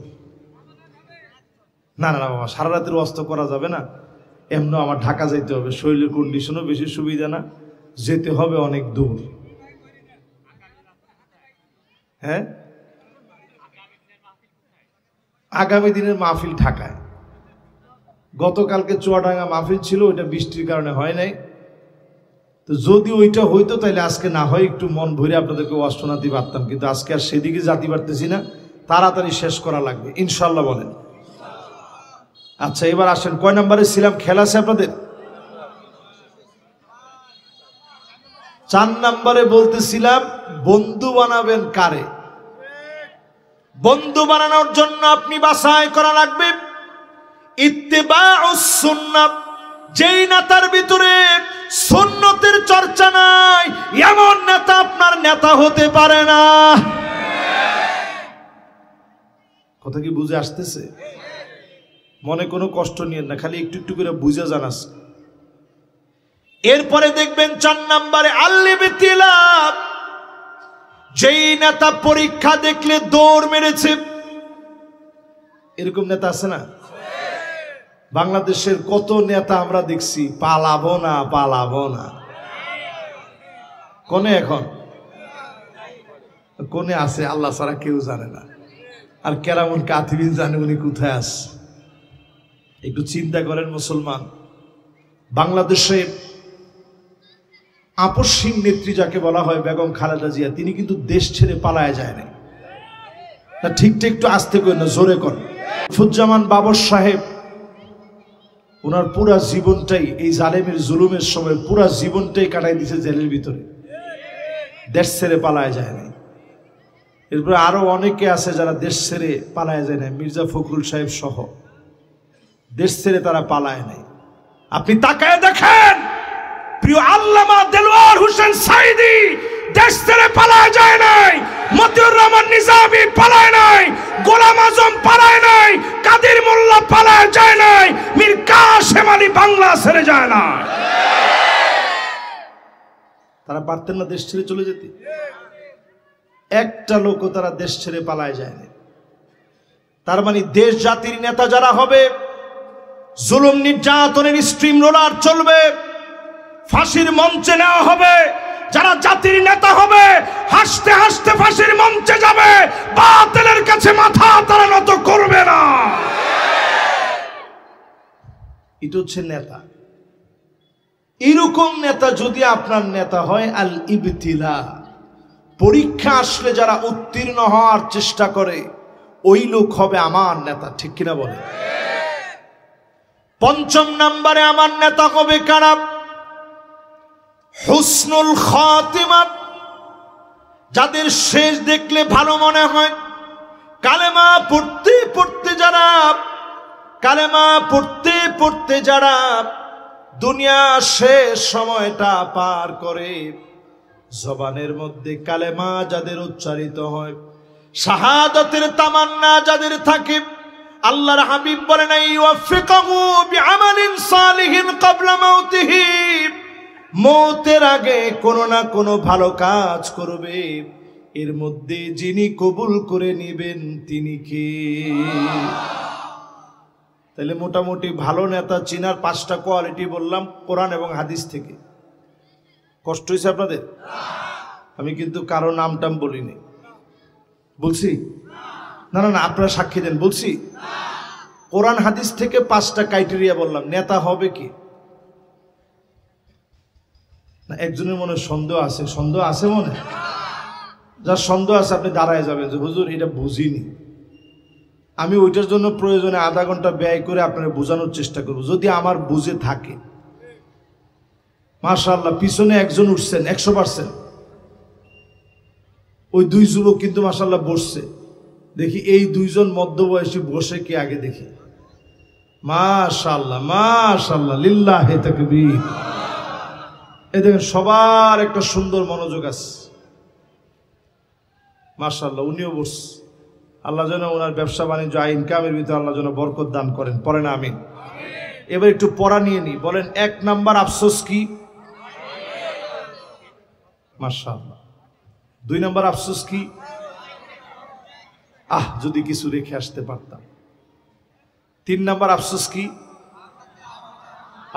না না না বাবা, সারা রাতের ওয়াজ করা যাবে না। এমন আমার ঢাকা যাইতে হবে, শরীরের কন্ডিশনও বেশি সুবিধা না, যেতে হবে অনেক দূর। হ্যাঁ, আগামী দিনের মাহফিল ঢাকায়। গতকালকে চুয়াডাঙ্গা মাহফিল ছিল, ওইটা বৃষ্টির কারণে হয় নাই। তো যদি ওইটা হইতো তাহলে আজকে না হয় একটু মন ভরে আপনাদেরকে ওয়াজ শোনাতে পারতাম, কিন্তু আজকে আর সেদিকে যেতে পারতেছি না, তাড়াতাড়ি শেষ করা লাগবে ইনশাল্লাহ। বলেন আচ্ছা, এবার আসেন, কয় নম্বরে ছিলাম? খেলা আছে আপনাদের? 4 নম্বরে বলতেছিলাম বন্ধু বানাবেন কারে? বন্ধু বানানোর জন্য আপনি বাছাই করা লাগবে ইত্তিবাউস সুন্নাহ। যেই নেতার ভিতরে সুন্নতের চর্চা নাই, এমন নেতা আপনার নেতা হতে পারে না। কথা কি বুঝে আসতেছে? মনে কোনো কষ্ট নিয়েন না, খালি একটু একটু করে বুঝে জানাস। এরপরে দেখবেন 4 নম্বরে আল-ইবতিলা, যেই নেতা পরীক্ষা দেখলে দৌড় মেরেছে। এরকম নেতা আছে না? বাংলাদেশের কত নেতা আমরা দেখছি পালাবো না পালাবো না। কোনে এখন কোনে আছে আল্লাহ ছাড়া কেউ জানে না, আর কেরামুল কাতিবিন জানে উনি কোথায় আছে। একটু চিন্তা করেন মুসলমান, বাংলাদেশে আপসহীন নেত্রী যাকে বলা হয় বেগম খালেদা জিয়া, তিনি কিন্তু দেশ ছেড়ে পালায় যায় না। ঠিকটা একটু আস্তে করেন না, জোরে করেন। ফুজ্জামান বাবর সাহেব ওনার পুরা জীবনটাই এই জালেমের জুলুমের সময় পুরা জীবনটাই কাটাই দিয়েছে জেলের ভিতরে, দেশ ছেড়ে পালায় যায় না। এরপরে আরো অনেকে আছে যারা দেশ ছেড়ে পালায় যায় না, মির্জা ফখরুল সাহেব সহ দেশ ছেড়ে তারা পালায় নাই। আপনি তাকায় দেখেন, প্রিয় আল্লামা দেলওয়ার হোসেন সাইদি দেশ ছেড়ে পালায় যায় নাই, মতিউর রহমান নিজামী পালায় নাই, গোলাম আজম পালায় নাই, কাদের মোল্লা পালায় যায় নাই, মীর কাসেম আলী বাংলা ছেড়ে যায় না। তারা পারতেন না দেশ ছেড়ে চলে যেতে? একটা লোকও তারা দেশ ছেড়ে পালায় যায় না। তার মানে দেশ জাতির নেতা যারা হবে, জুলুম নির্যাতনের স্ট্রিম রোলার চলবে, ফাঁসির মঞ্চে নেওয়া হবে। যারা জাতির নেতা হবে হাসতে হাসতে ফাঁসির মঞ্চে যাবে, বাতিলের কাছে মাথা তারা নত করবে না। এটা হচ্ছে নেতা। এরকম নেতা যদি আপনার নেতা হয়, আল ইবতিলা, পরীক্ষা আসলে যারা উত্তীর্ণ হওয়ার চেষ্টা করে ওই লোক হবে আমার নেতা। ঠিক কিনা বলে? 5 নম্বরে আমার নেতা হবে কারা? হুসনুল খাতিমা, যাদের শেষ দেখলে ভালো মনে হয়। কালেমা পড়তে পড়তে যারা দুনিয়া শেষ সময়টা পার করে, জবানের মধ্যে কালেমা যাদের উচ্চারিত হয়, শাহাদাতের তামান্না যাদের থাকে, আল্লাহর হাবিব বলেন ইউফিকুহু বিআমালিন সালিহিন ক্বাবলা মাউতিহি, মওতের আগে কোনো না কোনো ভালো কাজ করবে, এর মধ্যে যিনি কবুল করে নেবেন তিনি কে? তাহলে মোটামুটি ভালো নেতা চিনার 5টা কোয়ালিটি বললাম কোরআন এবং হাদিস থেকে। কষ্ট হয়েছে আপনাদের? আমি কিন্তু কারো নাম টাম বলিনি, বলছি না না না, আপনারা সাক্ষী দেন, বলছি কোরআন হাদিস থেকে 5টা ক্রাইটেরিয়া বললাম। নেতা হবে কি না? একজনের মনে সন্দেহ আছে, সন্দেহ আছে মনে? যার সন্দেহ আছে আপনি দাঁড়ায় যাবেন যে হুজুর এটা বুঝিনি। আমি ওইটার জন্য প্রয়োজনে আধা ঘন্টা ব্যয় করে আপনাকে বোঝানোর চেষ্টা করব, যদি আমার বুঝে থাকে। মাশাআল্লাহ, পিছনে একজন উঠছেন 100%। ওই 2 যুবক কিন্তু মাশাআল্লাহ বসছে। দেখি এই 2 জন মধ্যবয়সী বসে কি আগে দেখি। মাশাআল্লাহ মাশাআল্লাহ, লিল্লাহি তাকবীর। এই দেখেন সবার একটা সুন্দর মনোযোগ আছে। মাশাআল্লাহ, উনিও বসছে। আল্লাহ যেন ওনার ব্যবসা বাণিজ্য ইনকামের ভিতরে আল্লাহ যেন বরকত দান করেন। পড়েন আমিন। এবার একটু পড়া নিয়ে নি। বলেন 1 নাম্বার আফসোস কি? মাশাআল্লাহ। 2 নাম্বার আফসোস কি? যদি কিছু রেখে আসতে পারতাম। 3 নাম্বার আফসোস কি?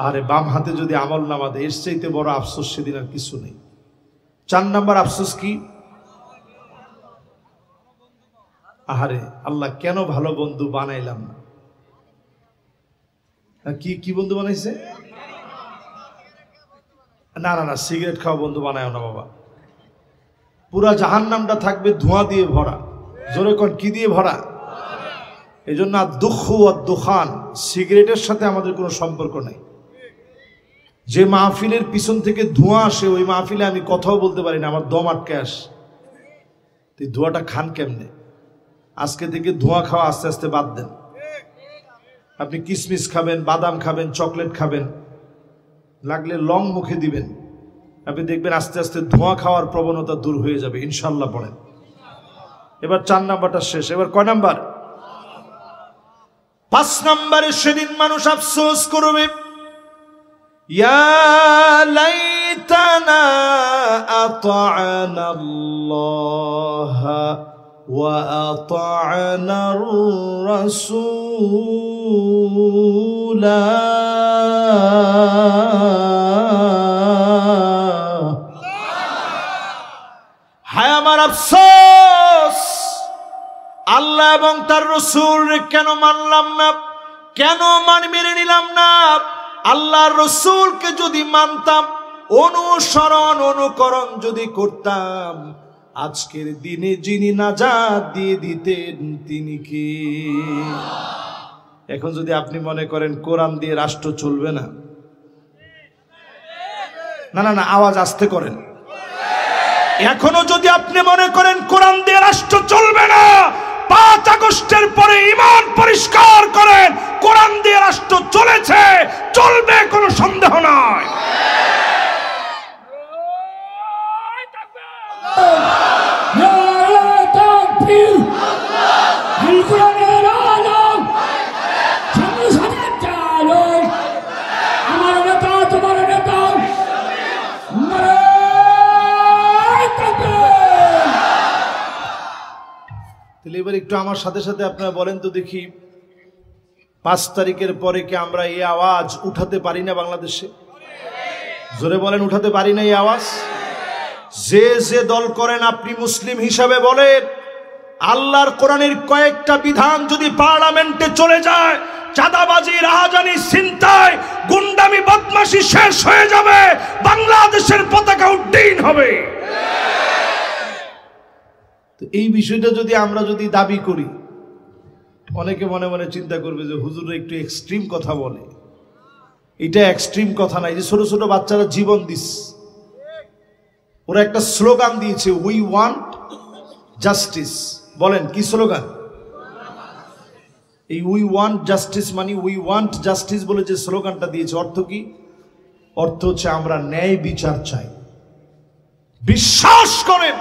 আরে বাম হাতে যদি আমল নামা দেয়, এর চাইতে বড় আফসোস সেদিন আর কিছু নেই। 4 নাম্বার আফসোস কি? আহারে আল্লাহ, কেন ভালো বন্ধু বানাইলাম না। কি কি বন্ধু বানাইছে? না না না, সিগারেট খাওয়া বন্ধু বানায় না বাবা। পুরা জাহান্নামটা থাকবে ধোঁয়া দিয়ে ভরা। জোরে কোন কি দিয়ে ভরা? এই জন্য দুঃখ আর দুখান, সিগারেটের সাথে আমাদের কোনো সম্পর্ক নেই। যে মাহফিলের পিছন থেকে ধোঁয়া আসে ওই মাহফিলে আমি কথাও বলতে পারি না, আমার দম আটকে আসে। তুই ধোঁয়াটা খান কেমনে? আজকে থেকে ধোঁয়া খাওয়া আস্তে আস্তে বাদ দেন। আপনি কিশমিশ খাবেন, বাদাম খাবেন, চকলেট খাবেন, লাগলে লং মুখে দিবেন। আপনি দেখবেন আস্তে আস্তে ধোঁয়া খাওয়ার প্রবণতা দূর হয়ে যাবে ইনশাল্লাহ। পড়েন। এবার 4 নাম্বারটা শেষ। এবার কয় নাম্বার? 5 নাম্বারে সেদিন মানুষ আফসোস করবে, ইয়া লাইতানা আতা'না আল্লাহ ওয়া আতা'নার রাসূলা। হায় আমার আফসোস, আল্লাহ এবং তার রাসূল কেন মানলাম না, কেন মেনে নিলাম না। আল্লাহর রাসূলকে যদি মানতাম, অনুসরণ অনুকরণ যদি করতাম, আজকের দিনে যিনি নাজাত দিয়ে দিতেন তিনি কে? এখন যদি আপনি মনে করেন কোরআন দিয়ে রাষ্ট্র চলবে না, না না না, আওয়াজ আস্তে করেন। এখনো যদি আপনি মনে করেন কোরআন দিয়ে রাষ্ট্র চলবে না, 5 আগস্টের পরে ঈমান পরিষ্কার করেন, কোরআন দিয়ে রাষ্ট্র চলেছে, চলবে, কোনো সন্দেহ নাই। এবার একটু আমার সাথে সাথে আপনারা বলেন তো দেখি, 5 তারিখের পরে কি আমরা এই আওয়াজ উঠাতে পারি না বাংলাদেশে? জোরে বলেন, উঠাতে পারি না এই আওয়াজ? যে যে দল করেন আপনি মুসলিম হিসাবে বলেন, আল্লাহর কোরআনের কয়েকটা বিধান যদি পার্লামেন্টে চলে যায়, চাঁদাবাজি, রাহাজানি, ছিনতাই, গুন্ডামি, বদমাশি শেষ হয়ে যাবে, বাংলাদেশের পতাকা উড্ডীন হবে। এই বিষয়টা যদি আমরা দাবি করি, অনেকে মনে মনে চিন্তা করবে যে হুজুর একটু এক্সট্রিম কথা বলে। এটা এক্সট্রিম কথা নাই, যে ছোট ছোট বাচ্চারা জীবন দিস, ওরা একটা স্লোগান দিয়েছে, উই ওয়ান্ট জাস্টিস। বলেন কি স্লোগান? এই উই ওয়ান্ট জাস্টিস মানে উই ওয়ান্ট জাস্টিস বলে যে স্লোগানটা দিয়েছে, অর্থ কি? অর্থ হচ্ছে আমরা ন্যায় বিচার চাই। বিশ্বাস করেন,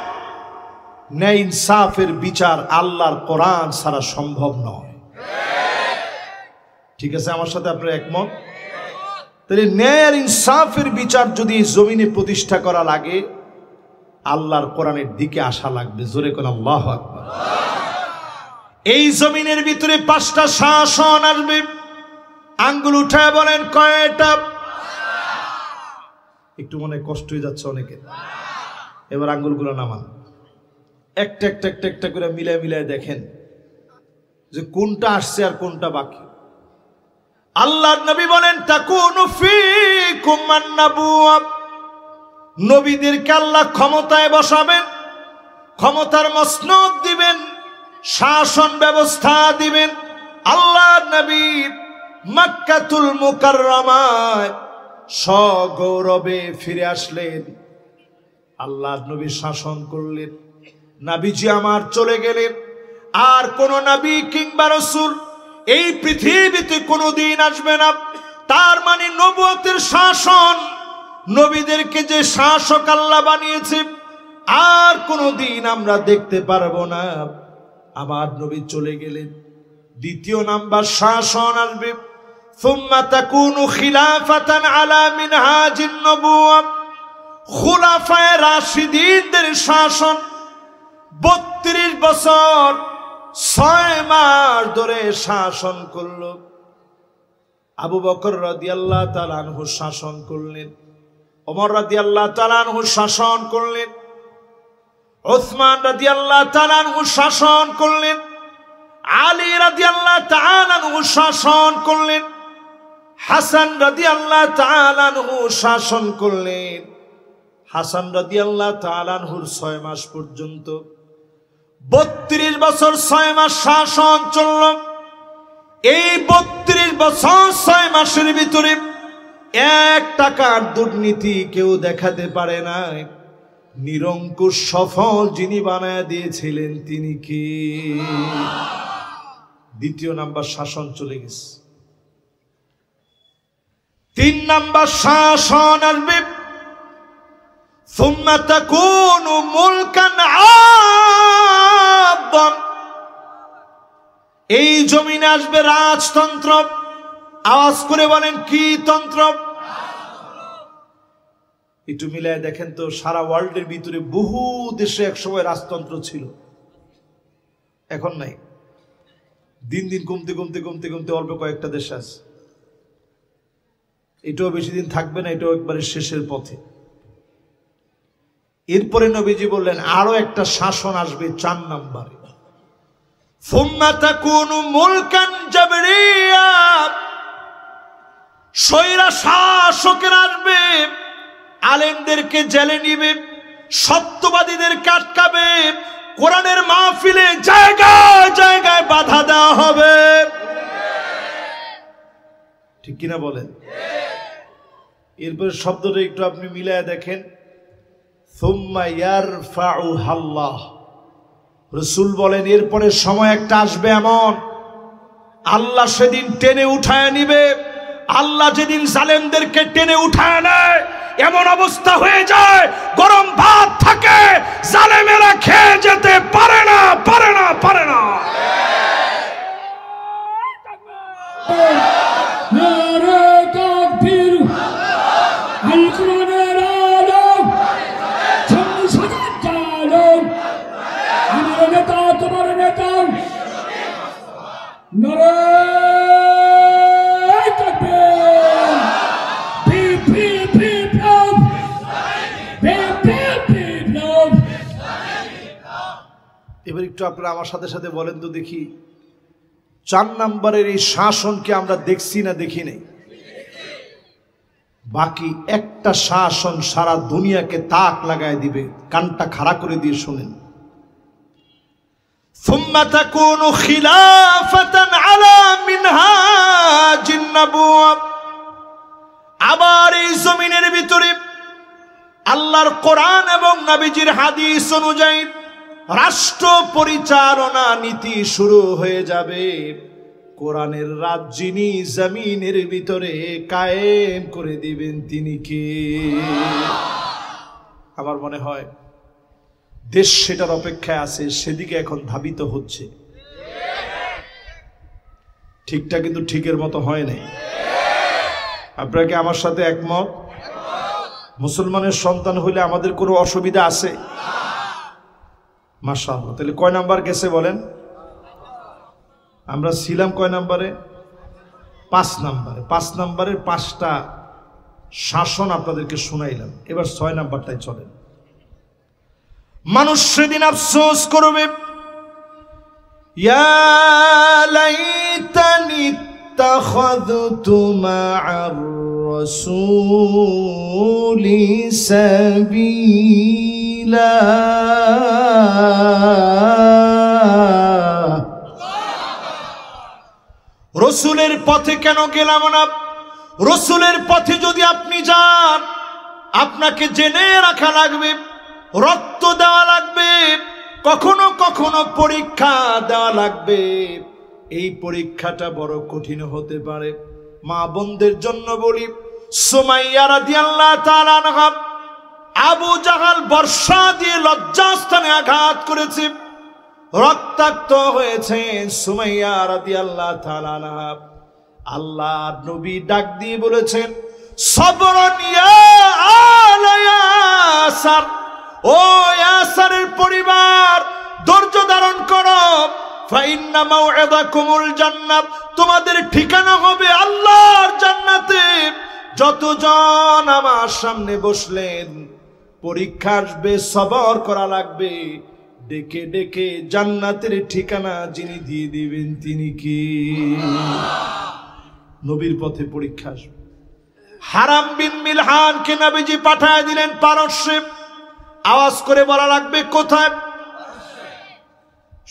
ন্যায় ইনসাফের বিচার আল্লাহর কোরআন ছাড়া সম্ভব নয়। ঠিক আছে, আমার সাথে আপনারা একমত? তাহলে ন্যায় আর ইনসাফের বিচার যদি জমিনে প্রতিষ্ঠা করা লাগে, আল্লাহর কোরআনের দিকে আসা লাগবে। জোরে কোন আল্লাহু আকবার। এই জমিনের ভিতরে 5টা শাসন আসবে। আঙ্গুল উঠায় বলেন কয়টা? একটু মনে কষ্ট হয়ে যাচ্ছে অনেকের। এবার আঙ্গুলগুলো নামান, একটা একটা একটা একটা করে মিলায় মিলায় দেখেন যে কোনটা আসছে আর কোনটা বাকি। আল্লাহর নবী বলেন তাকুনু ফীকুম আন-নাবুওয়া, নবীদেরকে আল্লাহ ক্ষমতায় বসাবেন, ক্ষমতার মসনদ দিবেন, শাসন ব্যবস্থা দিবেন। আল্লাহর নবী মক্কাতুল মুকাররমায় সগৌরবে ফিরে আসলেন। আল্লাহর নবী শাসন করলেন। নবীজি আমার চলে গেলেন, আর কোন নবী কিংবা রাসূল এই পৃথিবীতে কোনোদিন আসবে না। তার মানে নবুয়তের শাসন, নবীদেরকে যে শাসক আল্লাহ বানিয়েছে, আর কোনোদিন আমরা দেখতে পারবো না। আমার নবী চলে গেলেন। দ্বিতীয় নাম্বার শাসন আসবে, সুম্মা তাকুনু খিলাফাতান আলা মিনহাজিন নবুওয়া, খুলাফায়ে রাশিদিনদের শাসন। 32 বছর 6 মাস ধরে শাসন করল। আবু বকর রাদিয়াল্লাহু তাআলা আনহু শাসন করলেন, ওমর রাদিয়াল্লাহু তাআলা আনহু শাসন করলেন, উসমান রাদিয়াল্লাহু তাআলা আনহু শাসন করলেন, আলী রাদিয়াল্লাহু তাআলা আনহু শাসন করলেন, হাসান রাদিয়াল্লাহু তাআলা আনহু শাসন করলেন। হাসান রাদিয়াল্লাহু তাআলা আনহুর 6 মাস পর্যন্ত 32 বছর 6 মাস শাসন চলল। এই 32 বছর 6 মাসের ভিতরে 1 টাকার দুর্নীতি কেউ দেখাতে পারে না। নিরঙ্কুশ সফল যিনি বানায় দিয়েছিলেন তিনি কে? দ্বিতীয় নাম্বার শাসন চলে গেছে। 3 নাম্বার শাসন আসবে, সুম্মা তাকুনু মুলকান আদান, এই জমিনে আসবে রাজতন্ত্র। আওয়াজ করে বলেন কি তন্ত্র? একটু মিলায় দেখেন তো, সারা ওয়ার্ল্ডের ভিতরে বহু দেশে একসময় রাজতন্ত্র ছিল, এখন নাই। দিন দিন কমতে কমতে কমতে কমতে অল্প কয়েকটা দেশ আছে। এটাও বেশি দিন থাকবে না, এটাও একবারে শেষের পথে। এরপরে নবীজি বললেন আরো একটা শাসন আসবে 4 নম্বরে, সুম্মা তাকুনু মুলকান জাবরিয়া, স্বৈরা শাসকের আসবে, আলেমদেরকে জেলে নিবে, সত্যবাদীদেরকে আটকাবে, কোরআনের মাহফিলে জায়গায় জায়গায় বাধা দেওয়া হবে। ঠিক কিনা বলেন? এরপর শব্দটা একটু আপনি মিলায় দেখেন, সুম্মা ইয়ারফাউহাল্লাহ। রাসূল বলেন এরপরে সময় একটা আসবে এমন, আল্লাহ সেদিন টেনে উঠায় নিবে। আল্লাহ যেদিন জালেমদেরকে টেনে উঠায় নেয়, এমন অবস্থা হয়ে যায় গরম ভাত থাকে, জালেমেরা খেয়ে যেতে পারে না, পারে না, পারে না। এবার একটু আপনারা আমার সাথে সাথে বলেন তো দেখি, 4 নম্বরের এই শাসনকে আমরা দেখছি না দেখি নাই? বাকি একটা শাসন সারা দুনিয়াকে তাক লাগায় দিবে, কানটা খাড়া করে দিয়ে শুনেন। সুম্মা তাকুনু খিলাফাতান আলা মিনহাজিন নবুওয়া, আবার এই জমিনের ভিতরে আল্লাহর কোরআন এবং নবীজির হাদিস অনুযায়ী রাষ্ট্র পরিচালনা নীতি শুরু হয়ে যাবে। কোরআনের রাজ যিনি জমিনের ভিতরে কায়েম করে দিবেন তিনি কে? আমার মনে হয় দেশ সেটার অপেক্ষায় আছে, সেদিকে এখন ধাবিত হচ্ছে। ঠিকটা কিন্তু ঠিকের মতো হয় নাই। আপনারা কি আমার সাথে একমত? মুসলমানের সন্তান হইলে আমাদের কোনো অসুবিধা আছে? মাশাআল্লাহ। তাহলে কয় নাম্বার গেছে বলেন? আমরা ছিলাম কয় নাম্বারে? 5 নাম্বারে। 5 নাম্বারের 5টা শাসন আপনাদেরকে শুনাইলাম, এবার 6 নাম্বারটাই চলেন। মানুষ সেদিন আফসোস করবে, ইয়া লাইতানি ইত্তাখাযতু মা'আর রাসূলি সাবিলা, রসুলের পথে কেন গেলাম না? রসুলের পথে যদি আপনি যান, আপনাকে জেনে রাখা লাগবে, রক্ত দেওয়া লাগবে, কখনো কখনো পরীক্ষা দেওয়া লাগবে। এই পরীক্ষাটা বড় কঠিন হতে পারে। মা বোনদের জন্য বলি, সুমাইয়া রাদিয়াল্লাহু তাআলা আনহা আবু জাহাল বর্ষা দিয়ে লজ্জাস্থানে আঘাত করেছে, রক্তাক্ত হয়েছে সুমাইয়া রাদিয়াল্লাহু তাআলা আনহা। আল্লাহর নবী ডাক দিয়ে বলেছেন, সবরন ইয়া আলা ইয়াসার, ও ইয়াসারের পরিবার ধৈর্য ধারণ করো, ফাইন্না মাউইদাকুমুল জান্নাত, তোমাদের ঠিকানা হবে আল্লাহর জান্নাতে। যতজন আমার সামনে বসলেন, পরীক্ষা আসবে, সবর করা লাগবে, ডেকে ডেকে জান্নাতের ঠিকানা যিনি দিয়ে দিবেন তিনি কি? নবীর পথে পরীক্ষা আসবে। হারাম বিন মিলহানকে নবীজি পাঠায় দিলেন পারস্যে। আওয়াজ করে বলা লাগবে কোথায়?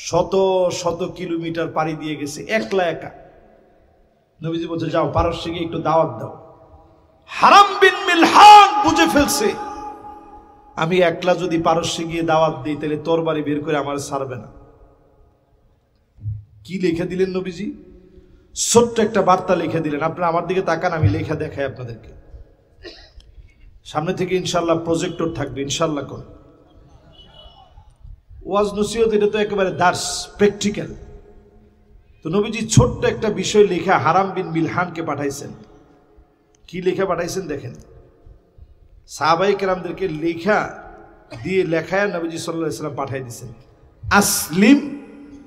শত শত কিলোমিটার পাড়ি দিয়ে গেছে একলা একা। নবীজি বলছে, যাও পারস্যে গিয়ে একটু দাওয়াত দাও। হারাম বিন মিলহান বুঝে ফেলছে, আমি একলা যদি পারস্যে গিয়ে দাওয়াত দিই তাহলে তোর বাড়ি বের করে আমার ছাড়বে না। কি লিখে দিলেন নবীজি? ছোট্ট একটা বার্তা লিখে দিলেন। আপনারা আমার দিকে তাকান, আমি লেখা দেখাই আপনাদেরকে। সামনে থেকে ইনশাল্লাহ প্রজেক্টর থাকবে, ইনশাল্লাহ কোন ওয়াজ নসিহত, এটা তো একেবারে দার্স, প্র্যাকটিক্যাল। তো নবীজি ছোট্ট একটা বিষয় লেখা হারাম বিন মিলহানকে পাঠাইছেন। কি লেখা পাঠাইছেন দেখেন। সাহাবায়ে কেরামদেরকে লেখা দিয়ে লেখায় নবীজি সাল্লাল্লাহু আলাইহি ওয়াসাল্লাম পাঠিয়ে দিয়েছেন আসলিম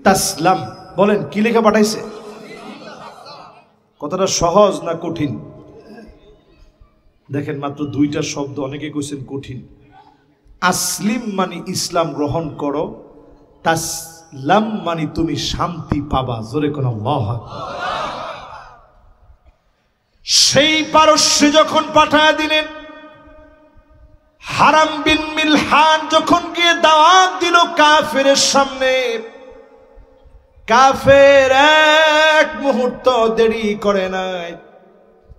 তাসলাম। বলেন কি লেখা পাঠাইছে? কথাটা সহজ না কঠিন? দেখেন মাত্র দুইটা শব্দ, অনেকে কইছেন কঠিন। আসলিম মানে ইসলাম গ্রহণ করো, তাসলাম মানে তুমি শান্তি পাবা। জোরে কোন আল্লাহু আকবার। সেই পারস্যে যখন পাঠায় দিলেন, হারাম বিন মিলহান যখন গিয়ে দাওয়াত দিল কাফেরের সামনে, কাফের এক মুহূর্ত দেরি করে নাই,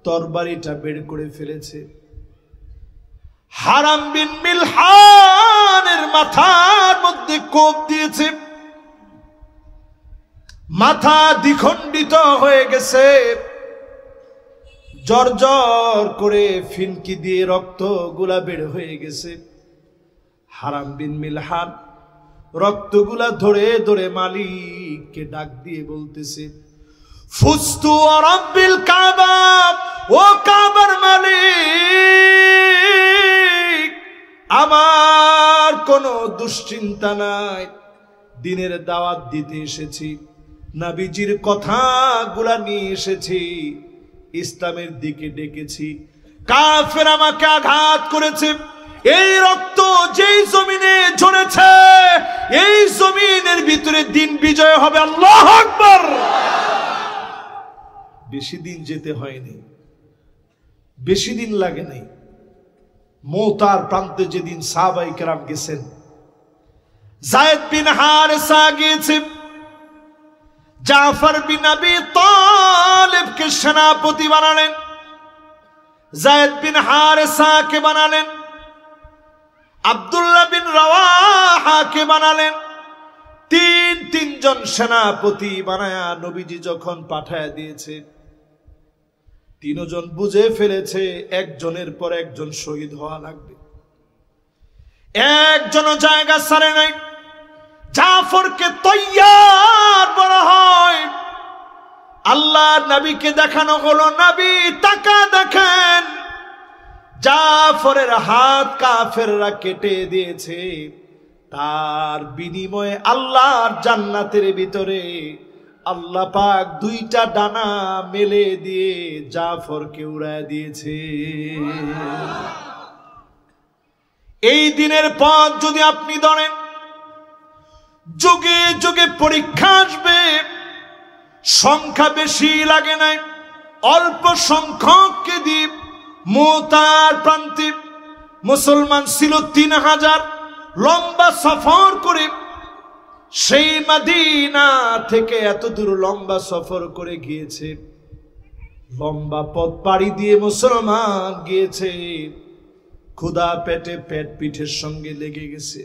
তরবারিটা বের করে ফেলেছে। হারাম বিন মিলহানের মাথার মধ্যে কোপ দিয়েছে, মাথা দ্বিখণ্ডিত হয়ে গেছে, জর্জর করে ফিনকি দিয়ে রক্ত গুলা বের হয়ে গেছে। হারাম বিন মিলহান রক্তগুলা ধরে ধরে মালিককে ডাক দিয়ে বলতেছে, ফুস্তু রাব্বিল কাবা, ও কাবার মালিক, আমার কোনো দুশ্চিন্তা নাই, দিনের দাওয়াত দিতে এসেছি, নবীজির কথাগুলা নিয়ে এসেছি, ইসলামের দিকে ডেকেছি। কাফের আমাকে আঘাত করেছে, এই রক্ত যেই জমিনে ঝরেছে এই জমিনের ভিতরে দিন বিজয় হবে। আল্লাহু আকবার। বেশি দিন যেতে হয়নি, বেশি দিন লাগে নাই। মওতার প্রান্তে যেদিন সাহাবায়ে কেরাম গেছেন, যায়েদ বিন হারেসা গিয়েছে, জাফর বিন আবি তালিবকে সেনাপতি বানালেন, যায়েদ বিন হারেসাকে বানালেন, আব্দুল্লাহ বিন রাওয়াহাকে বানালেন। তিনজন সেনাপতি বানায়া নবীজি যখন পাঠায়া দিয়েছে, তিনজন বুঝে ফেলেছে একজনের পর একজন শহীদ হওয়া লাগবে, একজনও জায়গা ছাড়ে নাই। জাফরকে তৈয়ার করা হয়, আল্লাহ নবীকে দেখানো হলো, নবী তাকা দেখেন, জাফরের হাত কাফেররা কেটে দিয়েছে, তার বিনিময়ে আল্লাহর জান্নাতের ভিতরে আল্লাহ পাক দুইটা ডানা মেলে দিয়ে জাফরকে উড়ায় দিয়েছে। এই দিনের পথ যদি আপনি ধরেন, যুগে যুগে পরীক্ষা আসবে, সংখ্যা বেশি লাগে নাই, অল্প সংখ্যককে দিয়ে মুতার প্রান্তে মুসলমান ছিল 3000, লম্বা সফর করে সেই মদিনা থেকে এত দূর লম্বা সফর করে গিয়েছে, লম্বা পথ পাড়ি দিয়ে মুসলমান গিয়েছে, ক্ষুধা পেটে পেট পিঠের সঙ্গে লেগে গেছে,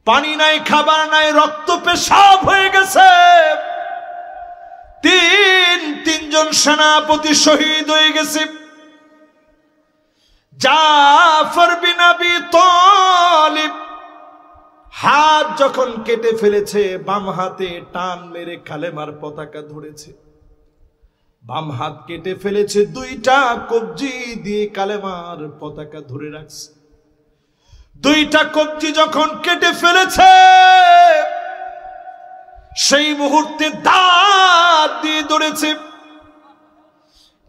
পানি নাই, খাবার নাই, রক্ত পেশাব হয়ে গেছে। তিনজন সেনাপতি শহীদ হয়ে গেছে। জাফর বিন আবি তালিব হাত যখন কেটে ফেলেছে, বাম হাতে টান মেরে কালেমার পতাকা ধরেছে, বাম হাত কেটে ফেলেছে, দুইটা কবজি দিয়ে কালেমার পতাকা ধরে রাখছে। দুইটা কবজি যখন কেটে ফেলেছে, সেই মুহূর্তে দাঁত দিয়ে ধরেছে,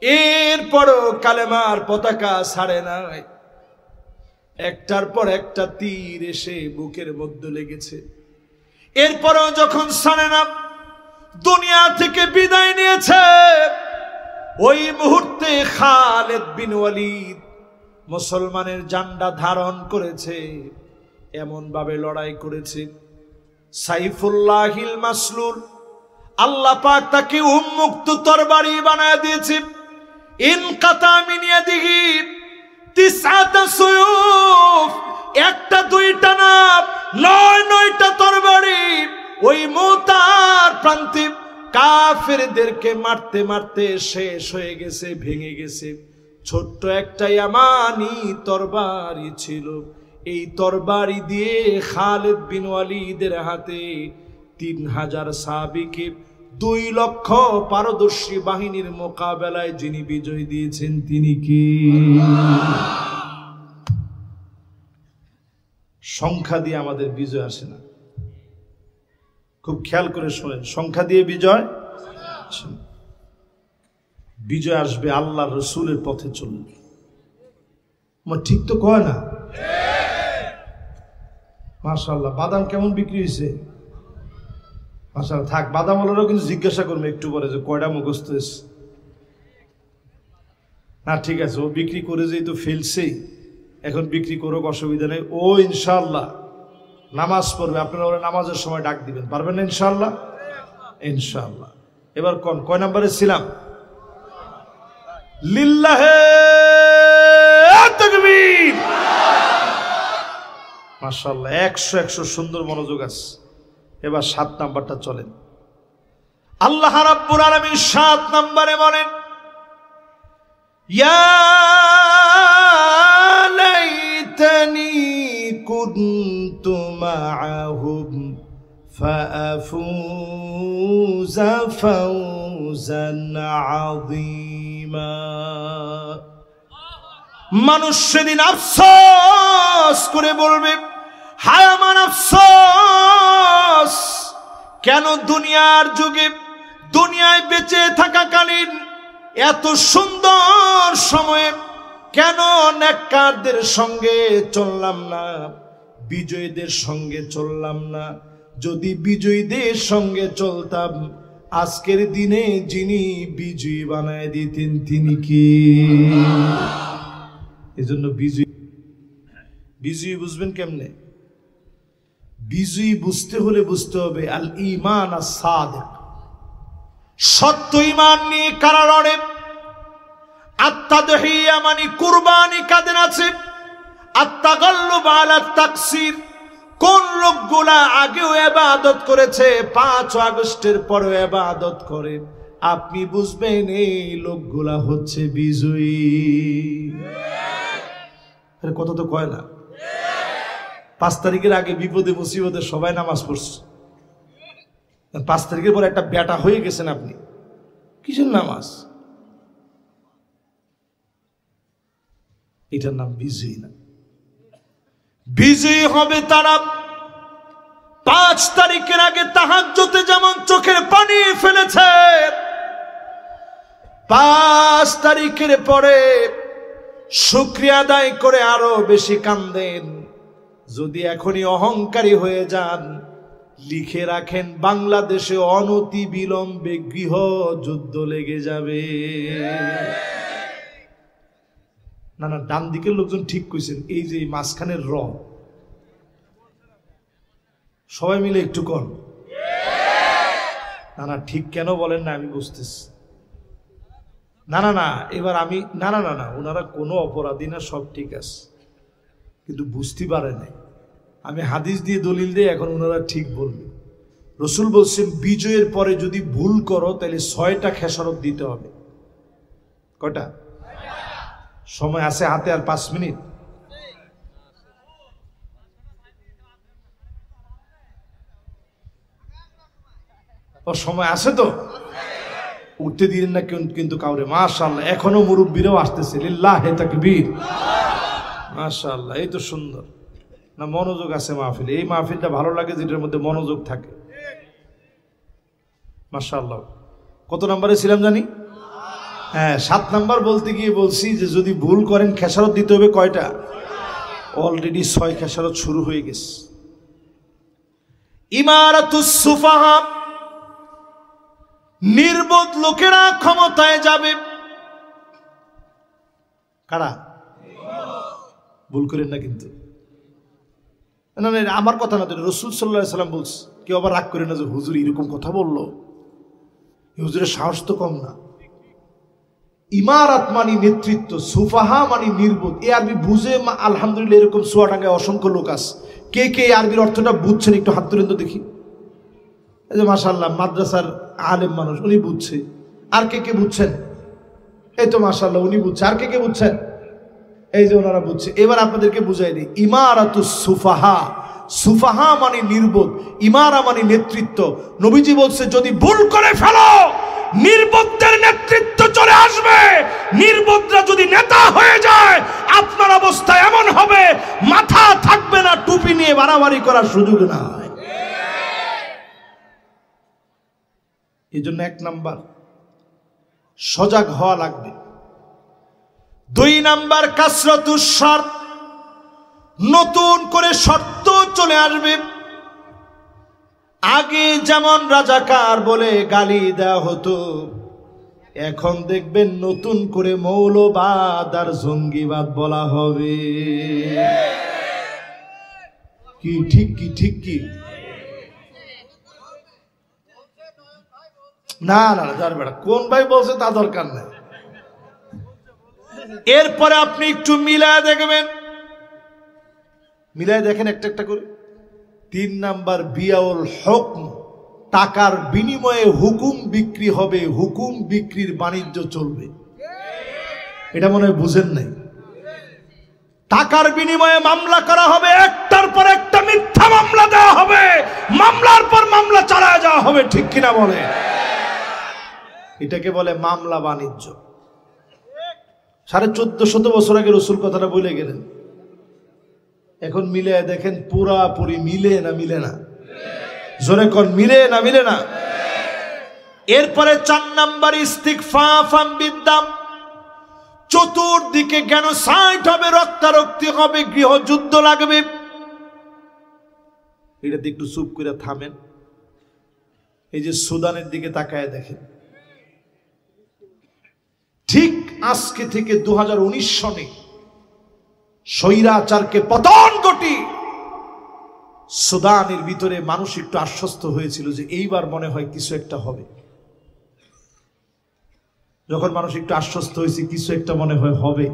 এরপরও কালেমার পতাকা ছাড়ে নাই। একটার পর একটা তীর এসে বুকের মধ্যে লেগেছে, এরপরও যখন ছাড়ে না, দুনিয়া থেকে বিদায় নিয়েছে। ওই মুহূর্তে খালিদ বিন ওয়ালিদ মুসলমানের ঝান্ডা ধারণ করেছে, এমন ভাবে লড়াই করেছে, সাইফুল্লাহিল মাসলুল, আল্লাহ পাক তাকে উন্মুক্ত তরবারি বানায় দিয়েছে। ইনকাতা মিন ইয়াদিহি তিসআতা সুয়ুফ, একটা দুইটা না, 9টা তরবারি ওই মুতার প্রান্তে কাফেরদেরকে মারতে মারতে শেষ হয়ে গেছে, ভেঙে গেছে। ছোট্ট একটা ইয়ামানি তরবারি ছিল, এই তরবারি দিয়ে খালিদ বিন ওয়ালিদের হাতে 3000 সাহাবীকে 2 লক্ষ পারদর্শী বাহিনীর মোকাবেলায় যিনি বিজয় দিয়েছেন তিনি কি? সংখ্যা দিয়ে আমাদের বিজয় আসে না। খুব খেয়াল করে শোনেন, সংখ্যা দিয়ে বিজয় আসে না। বিজয় আসবে আল্লাহ রসুলের পথে চললে। আমার ঠিক তো কয় না? মাশাআল্লাহ। বাদাম কেমন বিক্রি হয়েছে? মাশাআল্লাহ। থাক, বাদাম ওলারও কিন্তু জিজ্ঞাসা করবে একটু পরে যে কয়টা মুখস্থ হয়েছে। না ঠিক আছে, ও বিক্রি করে যেই তো ফেলছেই, এখন বিক্রি করুক, অসুবিধা নেই। ও ইনশাআল্লাহ নামাজ পড়বে, আপনারা ওরা নামাজের সময় ডাক দিবেন, পারবেন না ইনশাআল্লাহ? ইনশাআল্লাহ। এবার কয় নম্বরে ছিলাম? লিল্লাহে তাকবীর। মাশাআল্লাহ, 100 সুন্দর মনোযোগ আছে। এবার 7 নাম্বারটা চলেন। আল্লাহ রাব্বুল আলামিন 7 নম্বরে বলেন, ইয়া লাইতানি কুনতু মাআহুম ফাআফুযা ফাওজান আযীমা। মানুষ সেদিন আফসোস করে বলবে, হায় আমার আফসোস, কেন দুনিয়ার যুগে দুনিয়ায় বেঁচে থাকাকালীন এত সুন্দর সময়ে কেন নেককারদের সঙ্গে চললাম না, বিজয়ীদের সঙ্গে চললাম না। যদি বিজয়ীদের সঙ্গে চলতাম, আজকের দিনে যিনি বিজয়ী বানায় দিতেন তিনি কি? এজন্য বিজয়ী বুঝবেন কেমনে? বিজয়ী বুঝতে হলে বুঝতে হবে আল ঈমান আস-সাদিক, সত্য ঈমান নিয়ে কারা লড়ে। আত-তাদহিয়া মানে কুরবানি কাদের আছে, আত-তাগাল্লুব আলা তাকসির, কোন লোকগুলা আগেও ইবাদত করেছে, 5 আগস্টের পরেও ইবাদত করে, আপনি বুঝবেন এই লোকগুলা হচ্ছে বিজয়ী। কথা তো কয় না? 5 তারিখের আগে বিপদে মুসিবতে সবাই নামাজ পড়ছে, 5 তারিখের পর একটা বেটা হয়ে গেছেন আপনি, কিসের নামাজ? এটার নাম বিজয়ী না। বিজয়ী হবে তারা 5 তারিখের আগে তাহাজ্জুদে যেমন চোখের পানি ফেলেছে, 5 তারিখের পরে শুকরিয়া আদায় করে আরো বেশি কান্দেন। যদি এখনই অহংকারী হয়ে যান, লিখে রাখেন বাংলাদেশে অনতি বিলম্বে গৃহ যুদ্ধ লেগে যাবে। না না, ডান দিকের লোকজন ঠিক কইছেন, এই যে মাঝখানের র, সবাই মিলে একটু কর। না না, ঠিক কেন বলেন না আমি বুঝতেছি। না না না, এবার আমি না না না না, ওনারা কোনো অপরাধী না, সব ঠিক আছে, কিন্তু বুঝতে পারে নাই। আমি হাদিস দিয়ে দলিল দিয়ে এখন ওনারা ঠিক বলবে। রসুল বলছেন বিজয়ের পরে যদি ভুল করো তাহলে 6টা খেসারত দিতে হবে। কয়টা? সময় আছে হাতে আর 5 মিনিট। ও সময় আছে তো, উঠতে দিলেন না কিন্তু কাউরে। মাশাআল্লাহ, এখনো মুরব্বীরাও আসতেছে। লিল্লাহি তাকবীর। মাশাআল্লাহ, এই তো সুন্দর না, মনোযোগ আছে মাহফিলে। এই মাহফিলটা ভালো লাগে যেটার মধ্যে মনোযোগ থাকে। মাশাআল্লাহ। কত নম্বরে ছিলাম জানি? হ্যাঁ, 7 নাম্বার বলতে গিয়ে বলছি যে যদি ভুল করেন খেসারত দিতে হবে। কয়টা? অলরেডি 6 খেসারত শুরু হয়ে গেছে। ইমারাতুস সুফাহা, নির্বোধ লোকেরা ক্ষমতায় যাবে। কারা? ভুল করেন না কিন্তু। না না, আমার কথা না, রাসূল সাল্লাল্লাহু আলাইহি সাল্লাম বলছে। কেউ আবার রাগ করে না যে হুজুর এরকম কথা বললো, হুজুরের সাহস তো কম না। ইমারাত মানে নেতৃত্ব, সুফাহা মানে নির্বোধ। এই আরবি বুঝে আলহামদুলিল্লাহ এরকম চুয়াডাঙ্গায় অসংখ্য লোক আছে। কে কে এই আরবির অর্থটা বুঝছেন একটু হাত তুলেন তো দেখি। এই যে মাশাআল্লাহ, মাদ্রাসার আলেম মানুষ, উনি বুঝছে। আর কে কে বুঝছেন? এই তো মাশাআল্লাহ, উনি বুঝছে। আর কে কে বুঝছেন? এই যে ওনারা বুঝছে। এবার আপনাদেরকে বুঝাই দিই। ইমারাতুস সুফাহা, সুফাহা মানে নির্বোধ, ইমারা মানে নেতৃত্ব। নবীজি বলছে যদি ভুল করে ফেলো, নির্বোধদের নেতৃত্ব চলে আসবে। নির্বোধরা যদি নেতা হয়ে যায়, আপনার অবস্থা এমন হবে মাথা থাকবে না, টুপি নিয়ে নিয়ে বাড়াবাড়ি করার সুযোগ নাই। এই জন্য 1 নাম্বার সজাগ হওয়া লাগবে। 2 নাম্বার কাসরাতুস শর্ত, নতুন করে শর্ত চলে আসবে। আগে যেমন রাজাকার বলে গালি দেওয়া হতো, এখন দেখবেন নতুন করে মৌলবাদ আর জঙ্গিবাদ বলা হবে। কি ঠিক কি ঠিক কি না না যার বেটা কোন ভাই বলছে তা দরকার নাই। এরপরে আপনি একটু মিলায় দেখবেন, মিলায় দেখেন একটা একটা করে। 3 নাম্বার বিয়াউল হুকম, টাকার বিনিময়ে হুকুম বিক্রি হবে, হুকুম বিক্রির বাণিজ্য চলবে। এটা মনে হয় বুঝেন নাই। টাকার বিনিময়ে মামলা করা হবে, একটার পর একটা মিথ্যা মামলা দেওয়া হবে, মামলার পর মামলা চালায় যাওয়া হবে, ঠিক কিনা বলে? এটাকে বলে মামলা বাণিজ্য। 1450 বছর আগে রসুল কথাটা বলে গেলেন। এখন মিলে দেখেন পুরাপুরি মিলে না মিলে না? জোরে কোন মিলে না মিলে না? এরপরে 4 নাম্বার ইস্তিগফাফাম বিদ্দাম, চতুর্দিকে জেনোসাইড হবে, রক্তারক্তি হবে, গৃহযুদ্ধ লাগবে। এটাতে একটু চুপ করে থামেন। এই যে সুদানের দিকে তাকায় দেখেন, ঠিক আজকে থেকে 2019 সনে স্বৈরাচারকে পতন ঘটি সুদানের ভিতরে মানুষ একটু আশ্বস্ত হয়েছিল যে এইবার মনে হয় কিছু একটা হবে। যখন মানুষ একটু আশ্বস্ত হয়েছে কিছু একটা মনে হয় হবে,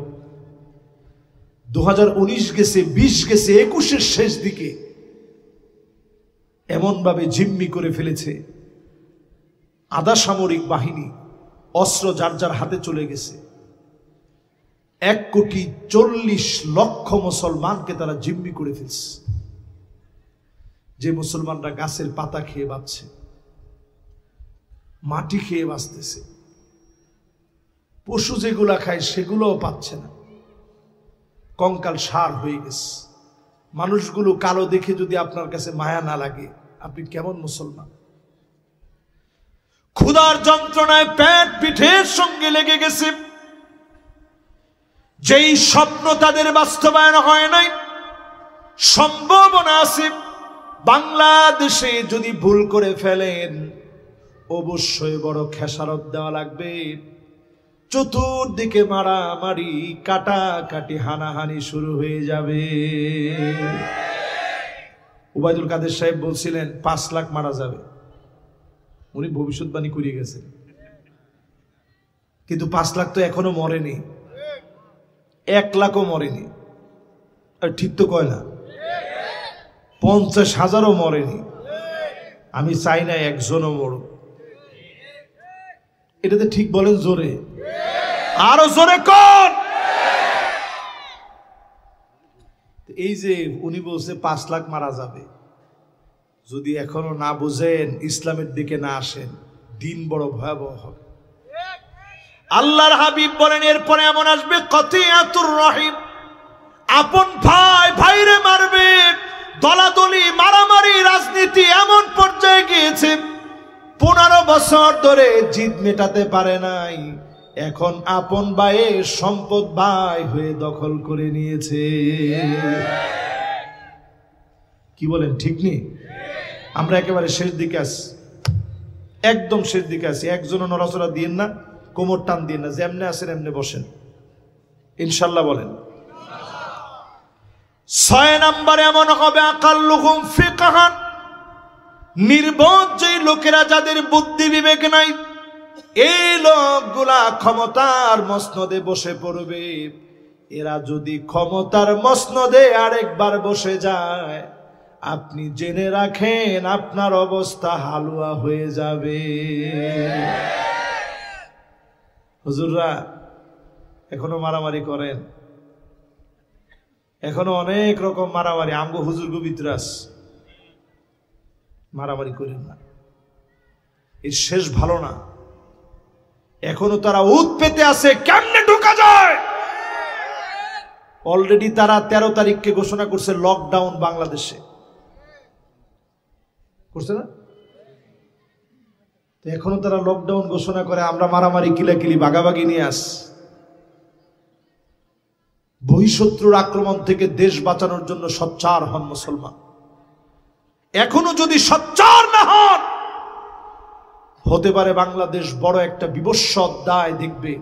2019 গেছে, 20 গেছে, 21-এর শেষ দিকে এমন ভাবে জিম্মি করে ফেলেছে আধা সামরিক বাহিনী, অস্ত্র যার যার হাতে চলে গেছে। 1,40,00,000 মুসলমানকে তারা জিম্মি করে ফেলছে। যে মুসলমানরা গাছের পাতা খেয়ে বাঁচছে, মাটি খেয়ে বাঁচতেছে, পশু যেগুলা খায় সেগুলোও পাচ্ছে না, কঙ্কাল সার হয়ে গেছে। মানুষগুলো কালো দেখে যদি আপনার কাছে মায়া না লাগে, আপনি কেমন মুসলমান? ক্ষুধার যন্ত্রণায় পেট পিঠের সঙ্গে লেগে গেছে। যেই স্বপ্ন তাদের বাস্তবায়ন হয় নাই, সম্ভাবনা আছে বাংলাদেশে যদি ভুল করে ফেলেন অবশ্যই বড় খেসারত দেওয়া লাগবে। চতুর্দিকে মারামারি, কাটাকাটি, হানাহানি শুরু হয়ে যাবে। ওবায়দুল কাদের সাহেব বলছিলেন 5 লাখ মারা যাবে, উনি ভবিষ্যৎবাণী করিয়ে গেছেন। কিন্তু 5 লাখ তো এখনো মরেনি, 1 লাখও মরেনি। আর ঠিক তো কয় না? 50,000ও মরেনি। আমি চাই না একজনও মরুক। এটাতে ঠিক বলেন জোরে, আরো জোরে কোন? এই যে উনি বলছে 5 লাখ মারা যাবে, যদি এখনো না বুঝেন, ইসলামের দিকে না আসেন, দিন বড় ভয়াবহ হবে। আল্লাহর হাবিব বলেন এরপরে এমন আসবে কতিয়াতুর রহিম, আপন ভাই ভাইরে মারবে, দলাদলি, মারামারি, রাজনীতি এমন পর্যায়ে গিয়েছে 15 বছর ধরে জিদ মেটাতে পারে নাই, এখন আপন ভাইয়ের সম্পদ ভাই হয়ে দখল করে নিয়েছে। কি বলেন ঠিক নেই? আমরা একেবারে শেষ দিকে আছি, একদম শেষ দিকে আছি। একজনও নড়াচড়া দিয়েন না, কোমর টান দিয়েন না, যেমনে আছেন এমনি বসেন, ইনশাল্লাহ বলেন। 6 নম্বরে এমন হবে আকাল্লুহুম ফিকহান, নির্বোধ যে লোকেরা, যাদের বুদ্ধি বিবেক নাই, এই লোকগুলা ক্ষমতার মসনদে বসে পড়বে। এরা যদি ক্ষমতার মসনদে আরেকবার বসে যায়, আপনি জেনে রাখেন আপনার অবস্থা হালুয়া হয়ে যাবে। হুজুররা এখনো মারামারি করেন, এখনো অনেক রকম মারামারি। আমগো হুজুর গোবিত্রাস মারামারি করেন না, এর শেষ ভালো না। এখনো তারা উৎ পেতে আছে, কেমনে ঢোকা যায় অলরেডি তারা 13 তারিখকে ঘোষণা করছে লকডাউন বাংলাদেশে, করছে না? এখনো তারা লকডাউন ঘোষণা করে, আমরা মারামারি কিলাকিলি ভাগাভাগি নিয়ে আস। বহিঃশত্রুর আক্রমণ থেকে দেশ বাঁচানোর জন্য সোচ্চার হন মুসলমান। এখনো যদি সোচ্চার না হন, হতে পারে বাংলাদেশ বড় একটা বিভৎস অধ্যায় দেখবে।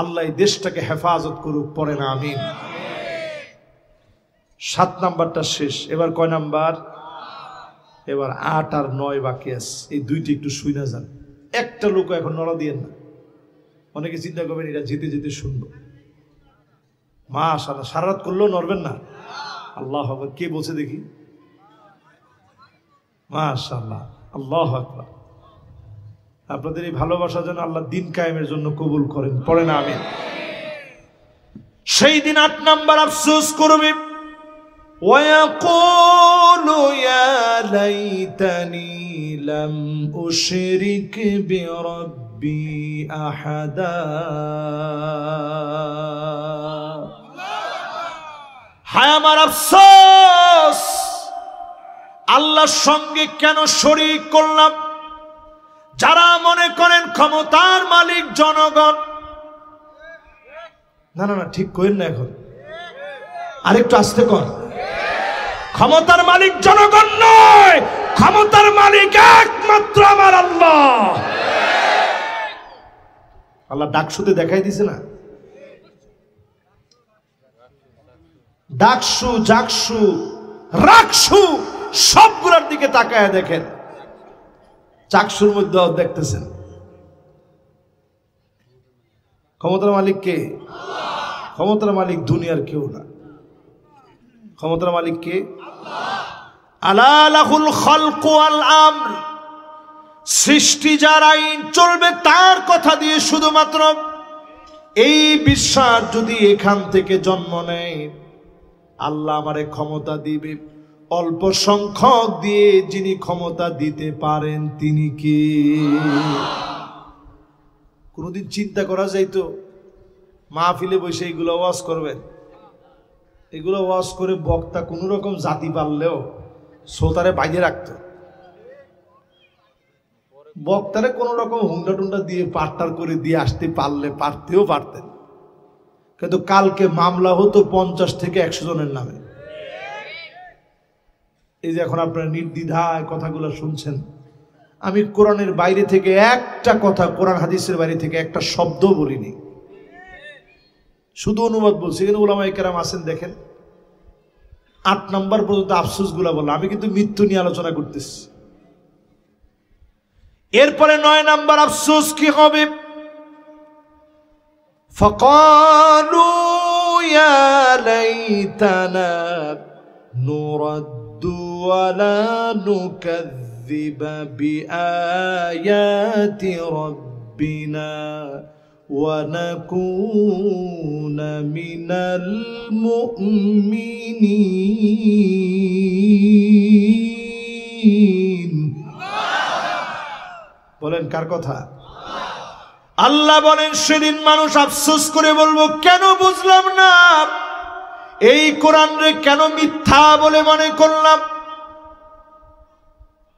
আল্লাহ এই দেশটাকে হেফাজত করুক, পড়ে না আমিন। 7 নাম্বারটা শেষ, এবার কয় নাম্বার? এবার 8 আর 9 বাকি আছে। এই দুইটি একটু শুই না যান, একটা লোক এখন নড়া দিয়েন না। অনেকে চিন্তা করবেন এটা যেতে যেতে শুনবো। মাশাআল্লাহ, সারা রাত করলেও নড়বেন না। আল্লাহু আকবার, কে বলছে দেখি? মাশাআল্লাহ, আল্লাহু আকবার। আপনাদের এই ভালোবাসা যেন আল্লাহ দিন কায়েমের জন্য কবুল করেন, পড়ে না আমিন। সেই দিন 8 নাম্বার আফসোস করবে, ওয়ায়াকুলু ইয়া লাইতানি লাম উশরিক বিরাব্বি আহাদা। হায় আমার আফসোস, আল্লাহর সঙ্গে কেন শরীক করলাম। যারা মনে করেন ক্ষমতার মালিক জনগণ, না না না, ঠিক করেন না, এখন আরেকটু আস্তে কর। ক্ষমতার মালিক জনগণ নয়, ক্ষমতার মালিক একমাত্র আমার আল্লাহ। আল্লাহ ডাকসুতে দেখাই দিছে না? ডাকসু, জাকসু, রাকসু সবগুলোর দিকে তাকায় দেখেন। চাকসুর মধ্যে দেখতেছেন ক্ষমতার মালিক কে? ক্ষমতার মালিক দুনিয়ার কেউ না, ক্ষমতার মালিক কে? আলা লাহুল খালকু ওয়াল আমর। সৃষ্টি যার আইন চলবে তার কথা দিয়ে শুধুমাত্র। এই বিশ্বাস যদি এখান থেকে জন্ম নেয়, আল্লাহ আমারে ক্ষমতা দিবে, অল্প সংখ্যক দিয়ে যিনি ক্ষমতা দিতে পারেন তিনি কে? কোনদিন চিন্তা করা যাইতো মাহফিলে বসে এগুলো ওয়াজ করবেন? এগুলো ওয়াজ করে বক্তা কোন রকম জাতি পারলেও শ্রোতারে বাইরে রাখতো। বক্তারে কোন রকম হুন্ডা টুন্ডা দিয়ে পাট্টার করে দিয়ে আসতে পারলে পারতেও পারতেন, কিন্তু কালকে মামলা হতো 50 থেকে 100 জনের নামে। এই যে এখন আপনারা নির্দ্বিধায় কথাগুলো শুনছেন, আমি কোরআনের বাইরে থেকে একটা কথা, কোরআন হাদিসের বাইরে থেকে একটা শব্দ বলিনি, শুধু অনুবাদ বলছি। এখানে উলামায়ে কেরাম আছেন, দেখেন 8 নাম্বার পর্যন্ত আফসোস গুলা বললাম। আমি কিন্তু মৃত্যু নিয়ে আলোচনা করতেছি। এরপরে 9 নাম্বার আফসোস কি হবে? ফাকালু ইয়া লাইতানা নুরাদ্দু ওয়ালা নুকাযযিবা বিআয়াতি রাব্বিনা ওয়া নাকুনা মিনাল মুমিনিন। বলেন কার কথা? আল্লাহ বলেন সেদিন মানুষ আফসোস করে বলবো, কেন বুঝলাম না, এই কোরআন রে কেন মিথ্যা বলে মনে করলাম।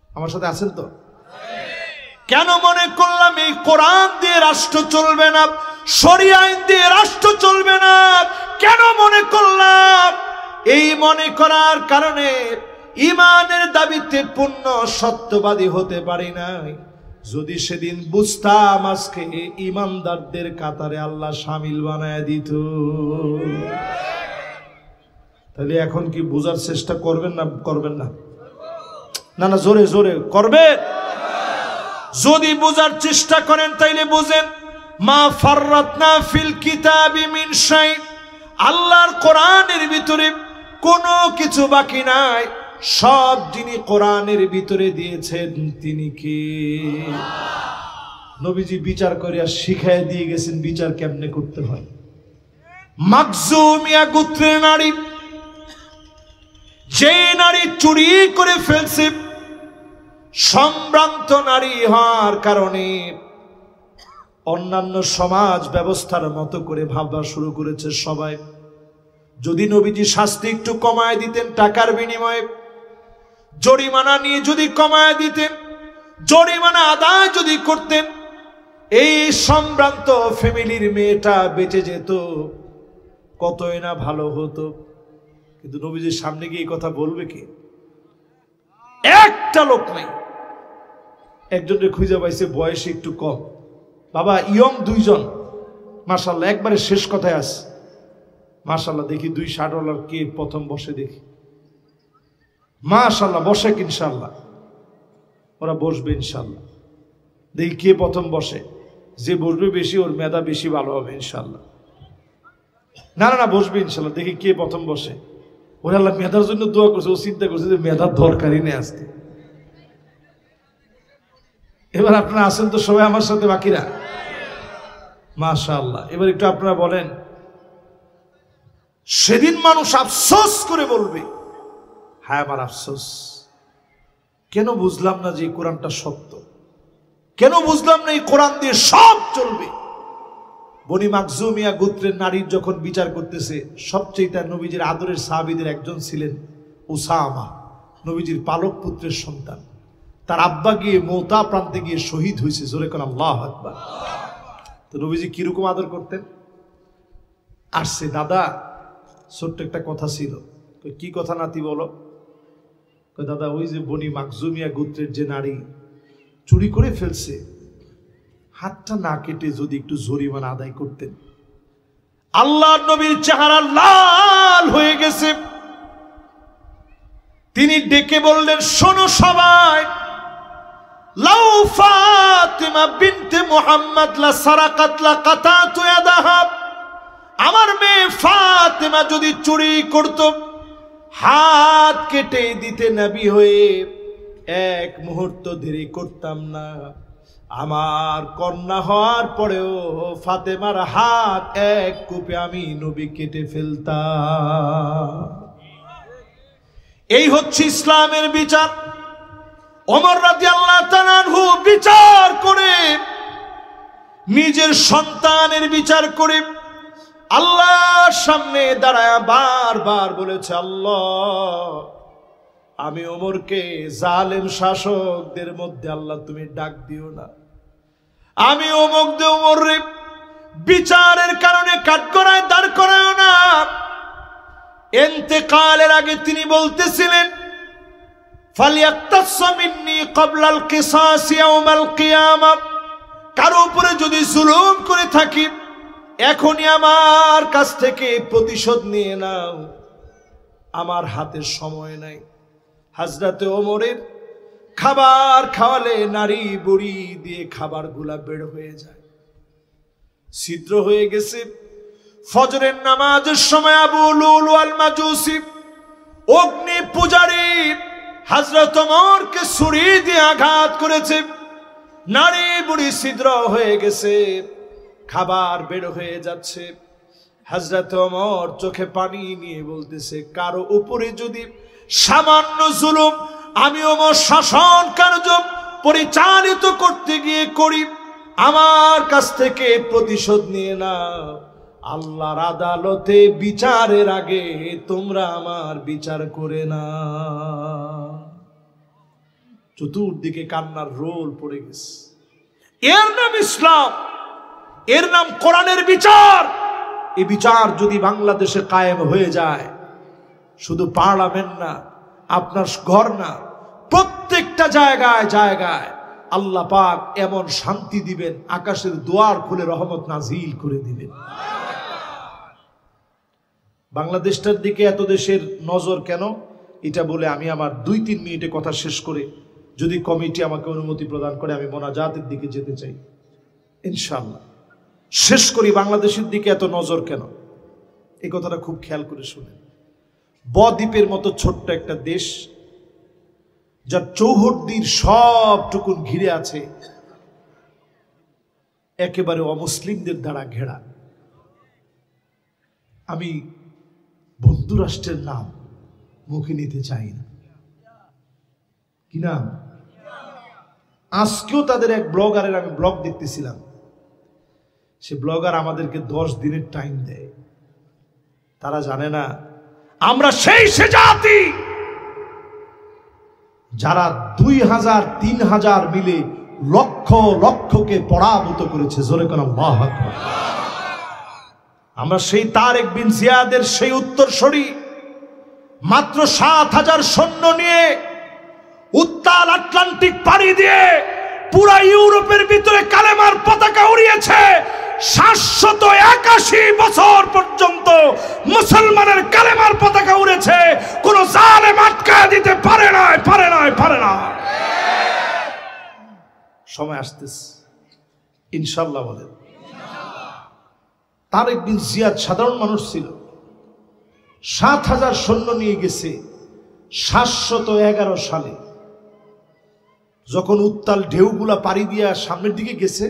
আমার সাথে আছেন তো? কেন মনে করলাম এই কোরআন দিয়ে রাষ্ট্র চলবে না, শরিয়া আইন দিয়ে রাষ্ট্র চলবে না? কেন মনে করলাম? এই মনে করার কারণে ঈমানের দাবিতে পূর্ণ সত্যবাদী হতে পারি নাই। যদি সেদিন বুঝতাম আজকে ঈমানদারদের কাতারে আল্লাহ শামিল বানায় দিত, তাহলে এখন কি বোঝার চেষ্টা করবেন না? করবেন না? না না, জোরে জোরে করবে। যদি বোঝার চেষ্টা করেন তাইলে বুঝেন, মা ফাররাতনা ফিল কিতাবি মিন শাই। আল্লাহর কোরআনের ভিতরে কোনো কিছু বাকি নাই, সব যিনি কোরআনের ভিতরে দিয়েছেন তিনি কে? নবীজি বিচার করিয়া শিখায় দিয়ে গেছেন বিচার কেমনে করতে হয়। মাখজুমিয়া গোত্রের নারী, যে নারী চুরি করে ফেলছে, সম্ভ্রান্ত নারী হওয়ার কারণে অন্যান্য সমাজ ব্যবস্থার মতো করে ভাববা শুরু করেছে সবাই। যদি নবীজি শাস্তি একটু কমায় দিতেন, টাকার বিনিময়ে জরিমানা নিয়ে যদি কমায় দিতেন, জরিমানা আদায় যদি করতেন, এই সম্ভ্রান্ত ফ্যামিলির মেয়েটা বেঁচে যেত, কতই না ভালো হতো। কিন্তু নবীজির সামনে গিয়ে এই কথা বলবে কে? একটা লোক নাই। একজনকে খুঁজে পাইছে, বয়সে একটু কম, বাবা ইয়ং দুইজন, মাশাআল্লাহ একবারে শেষ কথায় আছে, মাশাআল্লাহ দেখি 2 শার্টওয়ালার কে প্রথম বসে, দেখি মাশাআল্লাহ বসে ইনশাআল্লাহ, ওরা বসবে ইনশাআল্লাহ, দেখি কে প্রথম বসে। যে বসবে বেশি ওর মেধা বেশি ভালো হবে ইনশাআল্লাহ। না না না বসবে ইনশাআল্লাহ, দেখি কে প্রথম বসে। ওরা আল্লাহ মেধার জন্য দোয়া করছে, ও চিন্তা করছে যে মেধার দরকারই নেই আজকে। এবার আপনারা আছেন তো সবাই আমার সাথে বাকিরা, মাশাআল্লাহ। এবার একটু আপনারা বলেন, সেদিন মানুষ আফসোস করে বলবে, হ্যাঁ আমার আফসোস, কেন বুঝলাম না যে কোরআনটা সত্য, কেন বুঝলাম না এই কোরআন দিয়ে সব চলবে। বনি মাখজুমিয়া গোত্রের নারীর যখন বিচার করতেছে, সবচেয়ে তার নবীজির আদরের সাহাবীদের একজন ছিলেন উসামা, নবীজির পালক পুত্রের সন্তান। তার আব্বা গিয়ে মওতা প্রান্তে গিয়ে শহীদ হয়েছে, জোরে কোন আল্লাহু আকবার। তো নবীজি কিরকম আদর করতেন? আসছে, দাদা ছোট্ট একটা কথা ছিল। কি কথা নাতি বলো? দাদা ওই যে বনি মাখজুমিয়া গোত্রের যে নারী চুরি করে ফেলছে, হাতটা না কেটে যদি একটু জরিমানা আদায় করতেন। আল্লাহর নবীর চেহারা লাল হয়ে গেছে, তিনি ডেকে বললেন, শোনো সবাই, লাউ ফাতিমা বিনতে মুহাম্মদ লা সারাকাত লা কাতাতু ইয়াদাহা, আমার মেয়ে ফাতিমা যদি চুরি করত, হাত কেটে দিতে নবী হয়ে এক মুহূর্ত দেরি করতাম না। আমার কন্যা হওয়ার পরেও ফাতেমার হাত এক কূপে আমি নবী কেটে ফেলতাম। এই হচ্ছে ইসলামের বিচার। ওমর রাদিয়াল্লাহু তাআলা আনহু বিচার করে, নিজের সন্তানের বিচার করে আল্লাহর সামনে দাঁড়ায় বারবার বলেছে, আল্লাহ আমি ওমরকে জালেম শাসকদের মধ্যে আল্লাহ তুমি ডাক দিও না, আমি ওমরে বিচারের কারণে কাঠগড়ায় দাঁড় করায়ও না। ইন্তেকালের আগে তিনি বলতেছিলেন, ফালিয়াক্তাস মিন্নি ক্বাবলাল কিসাস ইয়াউমাল কিয়ামা, কারো উপরে যদি জুলুম করে থাকি এখনই আমার কাছ থেকে প্রতিশোধ নিয়ে নাও, আমার হাতে সময় নাই। হযরতে ওমরের খাবার খাওয়ালে নারী বুড়ি দিয়ে খাবারগুলা বের হয়ে যায়, ছিদ্র হয়ে গেছে। ফজরের নামাজের সময় আবু লুলু আল মাজুসি অগ্নি পূজারী হযরত ওমরকে ছুরি দিয়ে আঘাত করেছে, নারী বুড়ি ছিদ্র হয়ে গেছে, খাবার বের হয়ে যাচ্ছে। হযরত ওমর চোখে পানি নিয়ে বলতেছে, কারো উপরে যদি সামান্য জুলুম আমি ওমর শাসন কার্য পরিচালিত করতে গিয়ে করি, আমার কাছ থেকে প্রতিশোধ নিয়ে না, আল্লাহর আদালতে বিচারের আগে তোমরা আমার বিচার করে না। চতুর্দিকে কান্নার রোল পড়ে গেছে। এর নাম ইসলাম, এর নাম কোরআনের বিচার। এই বিচার যদি বাংলাদেশে কায়েম হয়ে যায়, শুধু পার্লামেন্ট না, আপনার ঘর না, প্রত্যেকটা জায়গায় জায়গায় আল্লাহ পাক এমন শান্তি দিবেন, আকাশের দুয়ার খুলে রহমত নাজিল করে দিবেন। বাংলাদেশটার দিকে এত দেশের নজর কেন, এটা বলে আমি আমার 2-3 মিনিটে কথা শেষ করে, যদি কমিটি আমাকে অনুমতি প্রদান করে, আমি মোনাজাতের দিকে যেতে চাই ইনশাআল্লাহ। শেষ করি, বাংলাদেশের দিকে এত নজর কেন, এই কথাটা খুব খেয়াল করে শুনেন। বদ্বীপের মতো ছোট্ট একটা দেশ, যার চৌহদ্দির সবটুকুন ঘিরে আছে একেবারে অমুসলিমদের দ্বারা ঘেরা। আমি বন্ধু রাষ্ট্রের নাম মুখে নিতে চাই না, কি নাম? আজকেও তাদের এক ব্লগারের আমি ব্লগ দেখতেছিলাম, সে ব্লগার আমাদেরকে 10 দিনের টাইম দেয়। তারা জানে না আমরা সেই সে জাতি যারা 2000 3000 মিলে লক্ষ লক্ষকে পরাভূত করেছে। জোরে কোন আল্লাহু আকবার। আমরা সেই তারেক বিন জিয়াদের সেই উত্তরসূরি, মাত্র 7000 সৈন্য নিয়ে উত্তাল আটলান্টিক পাড়ি দিয়ে পুরা ইউরোপের ভিতরে কালেমার পতাকা উড়িয়েছে। 781 বছর পর্যন্ত মুসলমানের কালেমার পতাকা উড়েছে, কোন জালেম আটকায় দিতে পারে না। সময় আসতেছে ইনশাআল্লাহ। বলেন তারেক বিন জিয়াদ সাধারণ মানুষ ছিল, 7000 সৈন্য নিয়ে গেছে 711 সালে। যখন উত্তাল ঢেউগুলা পাড়ি দিয়া সামনের দিকে গেছে,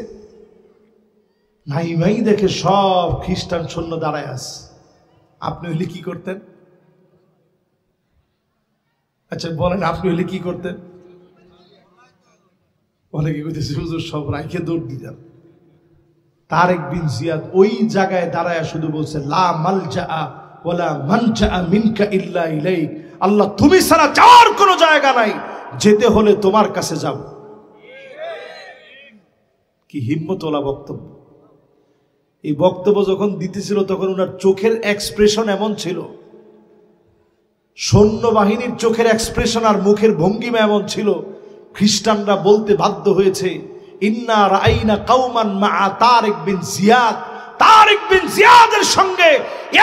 নাই দেখে সব খ্রিস্টান সৈন্য দাঁড়ায় আছে। আপনি হইলে কি করতেন? আচ্ছা বলেন, আপনি হইলে কি করতেন? অনেকে কইতেছে হুজুর সব রাইখে দৌড় দিতেন। তারেক বিন জিয়াদ ওই জায়গায় দাঁড়ায় শুধু বলছে, লা মালজা ওয়ালা মানজা মিনকা ইল্লা ইলাইক। আল্লাহ তুমি ছাড়া যাওয়ার কোনো জায়গা নাই, যেতে হলে তোমার কাছে যাব। কি হিম্মতওয়ালা বক্তব্য! এই বক্তব্য যখন দিতেছিল তখন ওনার চোখের এক্সপ্রেশন এমন ছিল, সৈন্যবাহিনীর চোখের এক্সপ্রেশন আর মুখের ভঙ্গিমা এমন ছিল, খ্রিস্টানরা বলতে বাধ্য হয়েছে, ইন্না রাআইনা কাওমান মা তারেক বিন জিয়াদ। তারেক বিন জিয়াদের সঙ্গে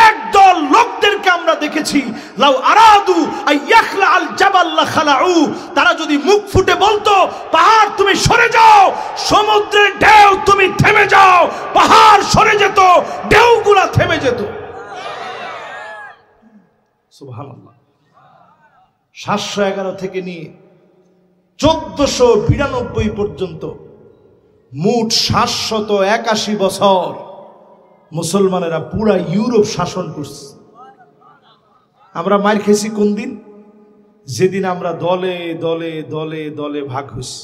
একদল লোকদেরকে আমরা দেখেছি, লাউ আরাদু আইয়াখলা আল জাবাল লাখালাউ। তারা যদি মুখ ফুটে বলতো, পাহাড় তুমি সরে যাও, সমুদ্রের ঢেউ তুমি থেমে যাও, পাহাড় সরে যেত, ঢেউগুলা থেমে যেত। সুবহানাল্লাহ। 711 থেকে নিয়ে 1492 পর্যন্ত মোট 781 বছর মুসলমানেরা পুরা ইউরোপ শাসন করছে। আমরা মার খেয়েছি কোন দিন? যেদিন আমরা দলে দলে দলে দলে ভাগ হয়েছি।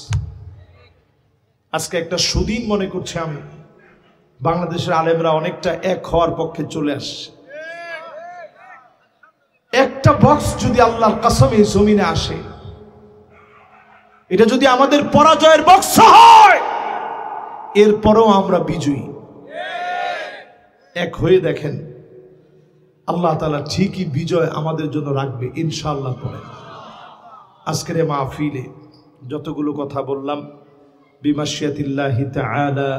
আজকে একটা সুদিন মনে করছি আমি, বাংলাদেশের আলেমরা অনেকটা এক হওয়ার পক্ষে চলে আসছে। একটা বক্স যদি আল্লাহর কসমে জমিনে আসে, এটা যদি আমাদের পরাজয়ের বক্স হয়, এরপরও আমরা বিজয়ী। এক হয়ে দেখেন, আল্লাহ তাআলা ঠিকই বিজয় আমাদের জন্য রাখবে ইনশাআল্লাহ। পরে আজকের এই মাহফিলে যতগুলো কথা বললাম, বিমাশিয়াতিল্লাহি তাআলা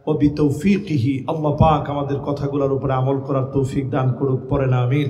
ও বিতৌফিকিহি, আল্লাহ পাক আমাদের কথাগুলোর উপরে আমল করার তৌফিক দান করুক। পরে না আমিন।